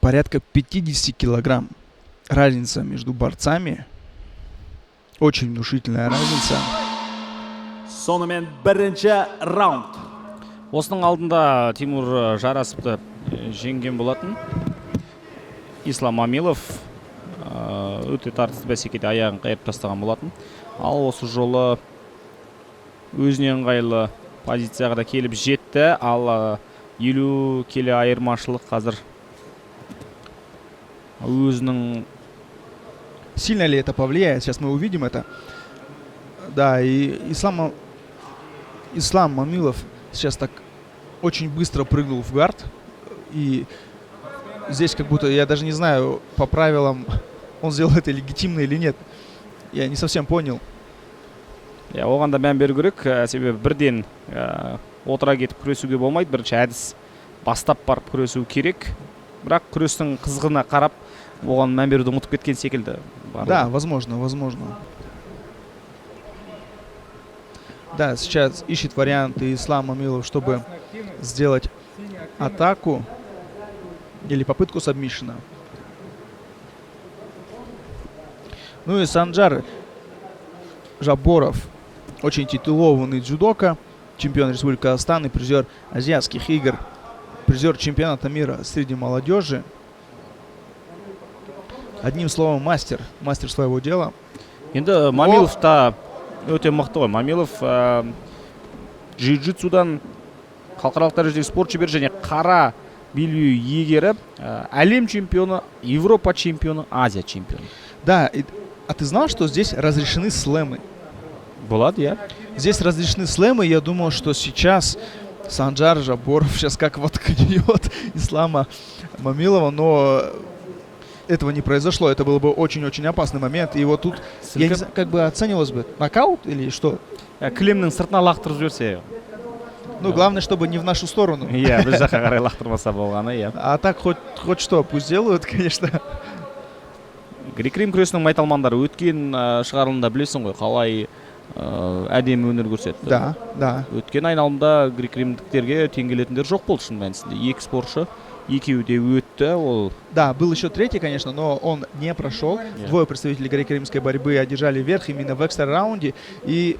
Порядка 50 килограмм. Разница между борцами. Очень внушительная разница. Сонымен бірінші раунд. Осының алдында Тимур Жарасовты жеңген болатын. Ислам Мамилов өте тартысты бәсекеде аяғын қайырып тастаған болатын. Ал осы жолы өзіне ыңғайлы позицияға да келіп жетті. Ал 50 келі айырмашылық қазір өзінің... Сильно ли это повлияет? Сейчас мы увидим это. Да, и Ислам Мамилов сейчас так очень быстро прыгнул в гард. И здесь как будто, я даже не знаю, по правилам, он сделал это легитимно или нет. Я не совсем понял. Оған да мән беру керек, себебі бірден отыра кетіп күресуге болмайды. Бірінші әдіс бастап барып күресу керек. Бірақ күрестің қызғына қарап, оған мән беруді ұмытып кеткен секілді. Да, возможно. Да, сейчас ищет варианты Ислам Мамилов, чтобы сделать атаку или попытку сабмишена. Ну и Санджар Жаборов, очень титулованный дзюдока, чемпион Республики Казахстан и призер азиатских игр, призер чемпионата мира среди молодежи. Одним словом, мастер своего дела. Енді Мамилов та өте мықты ғой. Мамилов джиу-джитсудан халықаралық дәрежедегі спорт шебері және қара белбеу иегері, әлем чемпионы, Европа чемпионы, Азия чемпионы. Да, а ты знал, что здесь разрешены слэмы? Болады, я. Здесь разрешены слэмы, я думал, что сейчас Санджар Жаборов сейчас как вот кнет Ислама Мамилова, но этого не произошло. Это был бы очень-очень опасный момент. И вот тут, я не знаю, как бы оценивалось бы нокаут или что? Кілемнің сыртына лақтырып жіберсе. Ну, главное, чтобы не в нашу сторону. Иә, біз жаққа қарай лақтырмаса болғаны, иә. А так хоть что, пусть делают, конечно. Грек-рим күресінің майталмандары өткен шығарылымда білесің ғой, қалай әдемі өнер көрсетті. Да. Өткен айналымда грек-римдіктерге тең келетіндер жоқ болды шын мәнісінде. Екі спортшы, екеуі де өтті. Да, был еще третий, конечно, но он не прошел. Двое представителей греко-римской борьбы одержали верх именно в экстра-раунде. И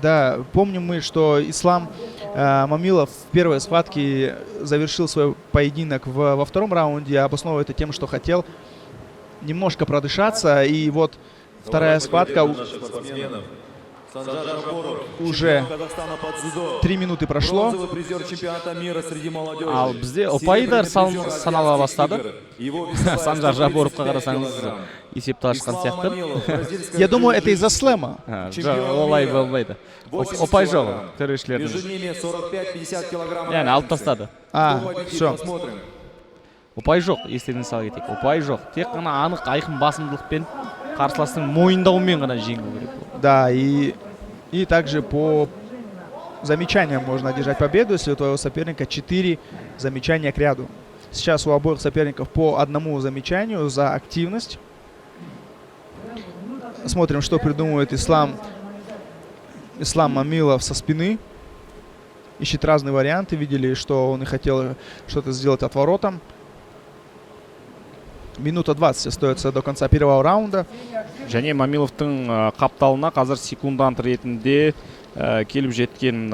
да, помним мы, что Ислам Мамилов в первой схватке завершил свой поединок во втором раунде, обосновывая это тем, что хотел немножко продышаться. И вот вторая схватка, уже 3 минуты прошло. Ал бізде ұпайдар санала бастады. Санжар Жаборовқа қарасаңыз есепті ашқан сияқты. Я думаю, это из-за слэма. Олай болмайды. Ұпай жоқ төрешілердің. Яғни алып тастады. Все. Ұпай жоқ, естеріңізге сала кетейік. Ұпай жоқ. Тек қана анық айқын басымдылықпен қарсыластың мойындауымен ғана жеңу керек. Да, и также по замечаниям можно одержать победу, если у твоего соперника 4 замечания к ряду. Сейчас у обоих соперников по 1 замечанию за активность. Смотрим, что придумывает Ислам Мамилов со спины. Ищет разные варианты. Видели, что он и хотел что-то сделать отворотом. Минута 20 остается до конца первого раунда. Және Мамиловтың қапталына қазір секундант ретінде келіп жеткен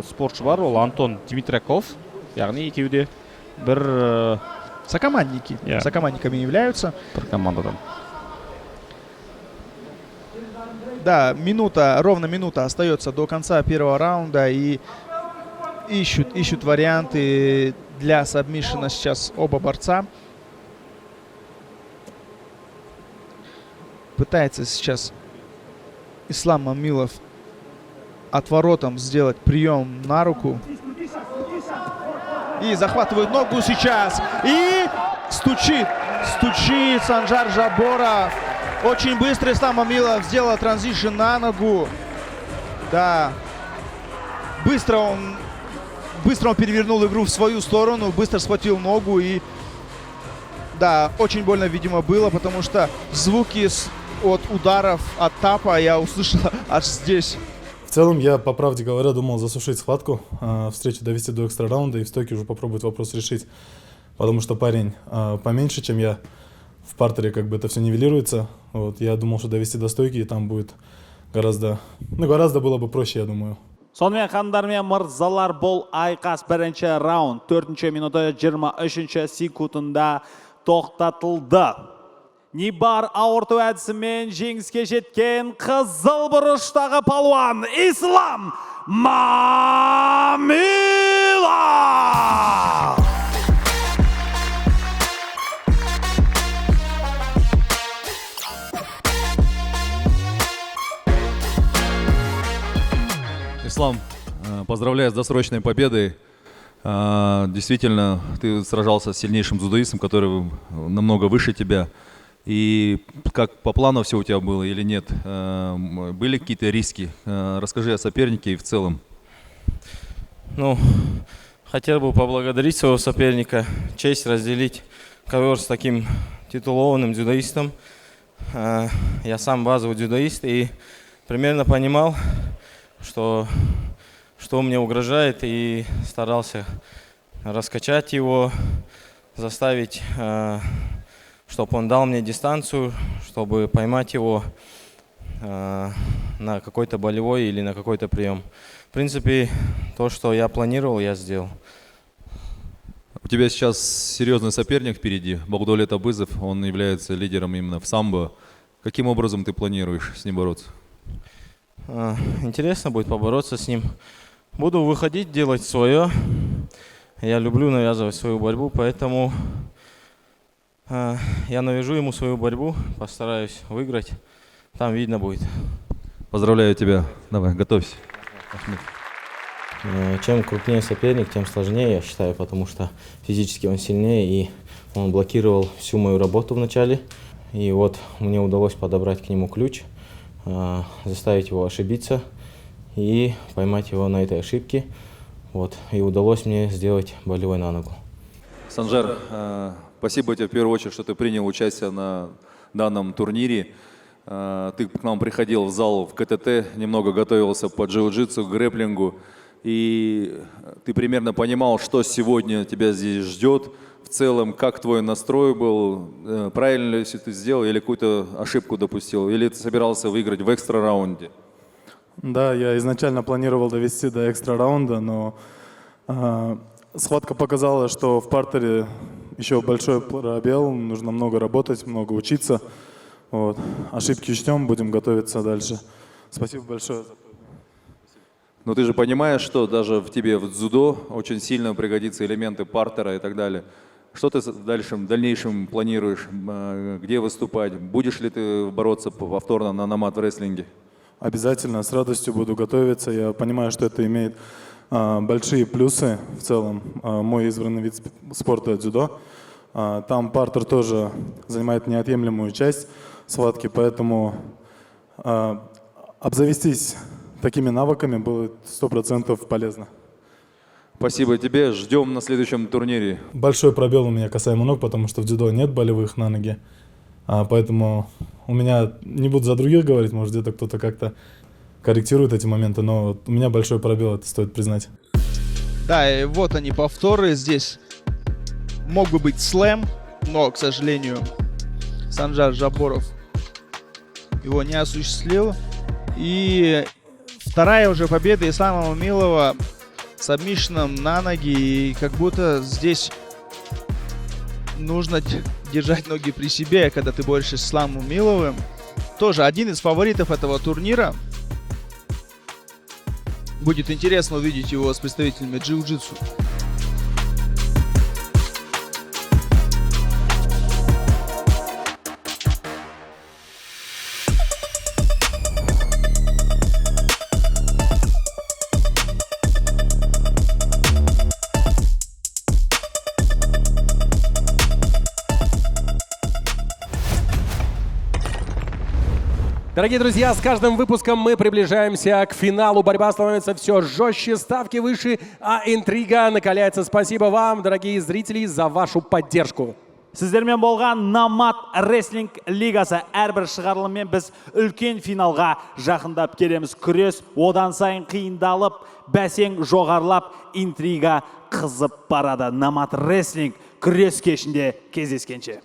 спортшы бар, ол Антон Дмитраков. Яғни екеуі де бір сокомандники. Сокомандниками являются. Бір командадан. Да, ровно минута остается до конца первого раунда, и ищут варианты для сабмишена сейчас оба борца. Пытается сейчас Ислам Мамилов отворотом сделать прием на руку. И захватывает ногу сейчас. И стучит Санджар Жаборов. Очень быстро Ислам Мамилов сделал транзишн на ногу. Да. Быстро он перевернул игру в свою сторону, быстро схватил ногу и Да, очень больно, видимо, было, потому что звуки от ударов, от тапа я услышал аж здесь. В целом, я, по правде говоря, думал засушить схватку, встречу довести до экстра раунда и в стойке уже попробовать вопрос решить. Потому что парень поменьше, чем я. В партере как бы это все нивелируется. Вот, я думал, что довести до стойки, и там будет гораздо было бы проще, я думаю. Сонымен ханымдар мен мырзалар, бұл айқас бірінші раунд 4-ші минуты 23-ші секундында тоқтатылды. Нибар ауырту әдісімен жеңіске жеткен қызыл бұрыштағы палуан Ислам Мамилов! Ислам, поздравляю с досрочной победой. Действительно, ты сражался с сильнейшим дзюдоистом, который намного выше тебя. И как по плану все у тебя было или нет? Были какие-то риски? Расскажи о сопернике и в целом. Ну, хотел бы поблагодарить своего соперника. Честь разделить ковер с таким титулованным дзюдоистом. Я сам базовый дзюдоист и примерно понимал, что мне угрожает, и старался раскачать его, заставить, чтобы он дал мне дистанцию, чтобы поймать его на какой-то болевой или на какой-то прием. В принципе, то, что я планировал, я сделал. У тебя сейчас серьезный соперник впереди, Багдолет Абызов, он является лидером именно в самбо. Каким образом ты планируешь с ним бороться? Интересно будет побороться с ним. Буду выходить, делать свое. Я люблю навязывать свою борьбу, поэтому я навяжу ему свою борьбу, постараюсь выиграть. Там видно будет. Поздравляю тебя. Давай, готовься. Чем крупнее соперник, тем сложнее, я считаю, потому что физически он сильнее, и он блокировал всю мою работу в начале. И вот мне удалось подобрать к нему ключ, заставить его ошибиться и поймать его на этой ошибке. Вот. И удалось мне сделать болевой на ногу. Санжар, спасибо тебе в первую очередь, что ты принял участие на данном турнире. Ты к нам приходил в зал в КТТ, немного готовился по джиу-джитсу, грэплингу. И ты примерно понимал, что сегодня тебя здесь ждет. В целом, как твой настрой был, правильно ли все ты сделал или какую-то ошибку допустил, или ты собирался выиграть в экстра раунде? Да, я изначально планировал довести до экстра раунда, но схватка показала, что в партере еще большой пробел, нужно много работать, много учиться. Вот. Ошибки учтем, будем готовиться дальше. Спасибо большое. Но ты же понимаешь, что даже в тебе в дзюдо очень сильно пригодятся элементы партера и так далее. Что ты в дальнейшем планируешь? Где выступать? Будешь ли ты бороться повторно на Номад в рестлинге? Обязательно, с радостью буду готовиться. Я понимаю, что это имеет большие плюсы в целом. Мой избранный вид спорта дзюдо. Там партер тоже занимает неотъемлемую часть схватки, поэтому обзавестись такими навыками будет 100% полезно. Спасибо тебе. Ждем на следующем турнире. Большой пробел у меня касаемо ног, потому что в дзюдо нет болевых на ноге. Поэтому у меня, не буду за других говорить, может где-то кто-то как-то корректирует эти моменты, но у меня большой пробел, это стоит признать. Да, и вот они повторы. Здесь мог бы быть слэм, но, к сожалению, Санжар Жаборов его не осуществил. И вторая уже победа Ислама Мамилова с сабмишном на ноги. И как будто здесь нужно держать ноги при себе, когда ты борешься с Исламом Мамиловым. Тоже один из фаворитов этого турнира. Будет интересно увидеть его с представителями джиу-джитсу. Дорогие друзья, с каждым выпуском мы приближаемся к финалу. Борьба становится все жестче, ставки выше, а интрига накаляется. Спасибо вам, дорогие зрители, за вашу поддержку. Сіздермен болған Намат Рестлинг лигасы әрбір шығарылыммен біз үлкен финалға жақындап келеміз. Күрес одан сайын қиындалып, бәсең жоғарлап, интрига қызып барады. Намат Рестлинг күрес кешінде кездескенше.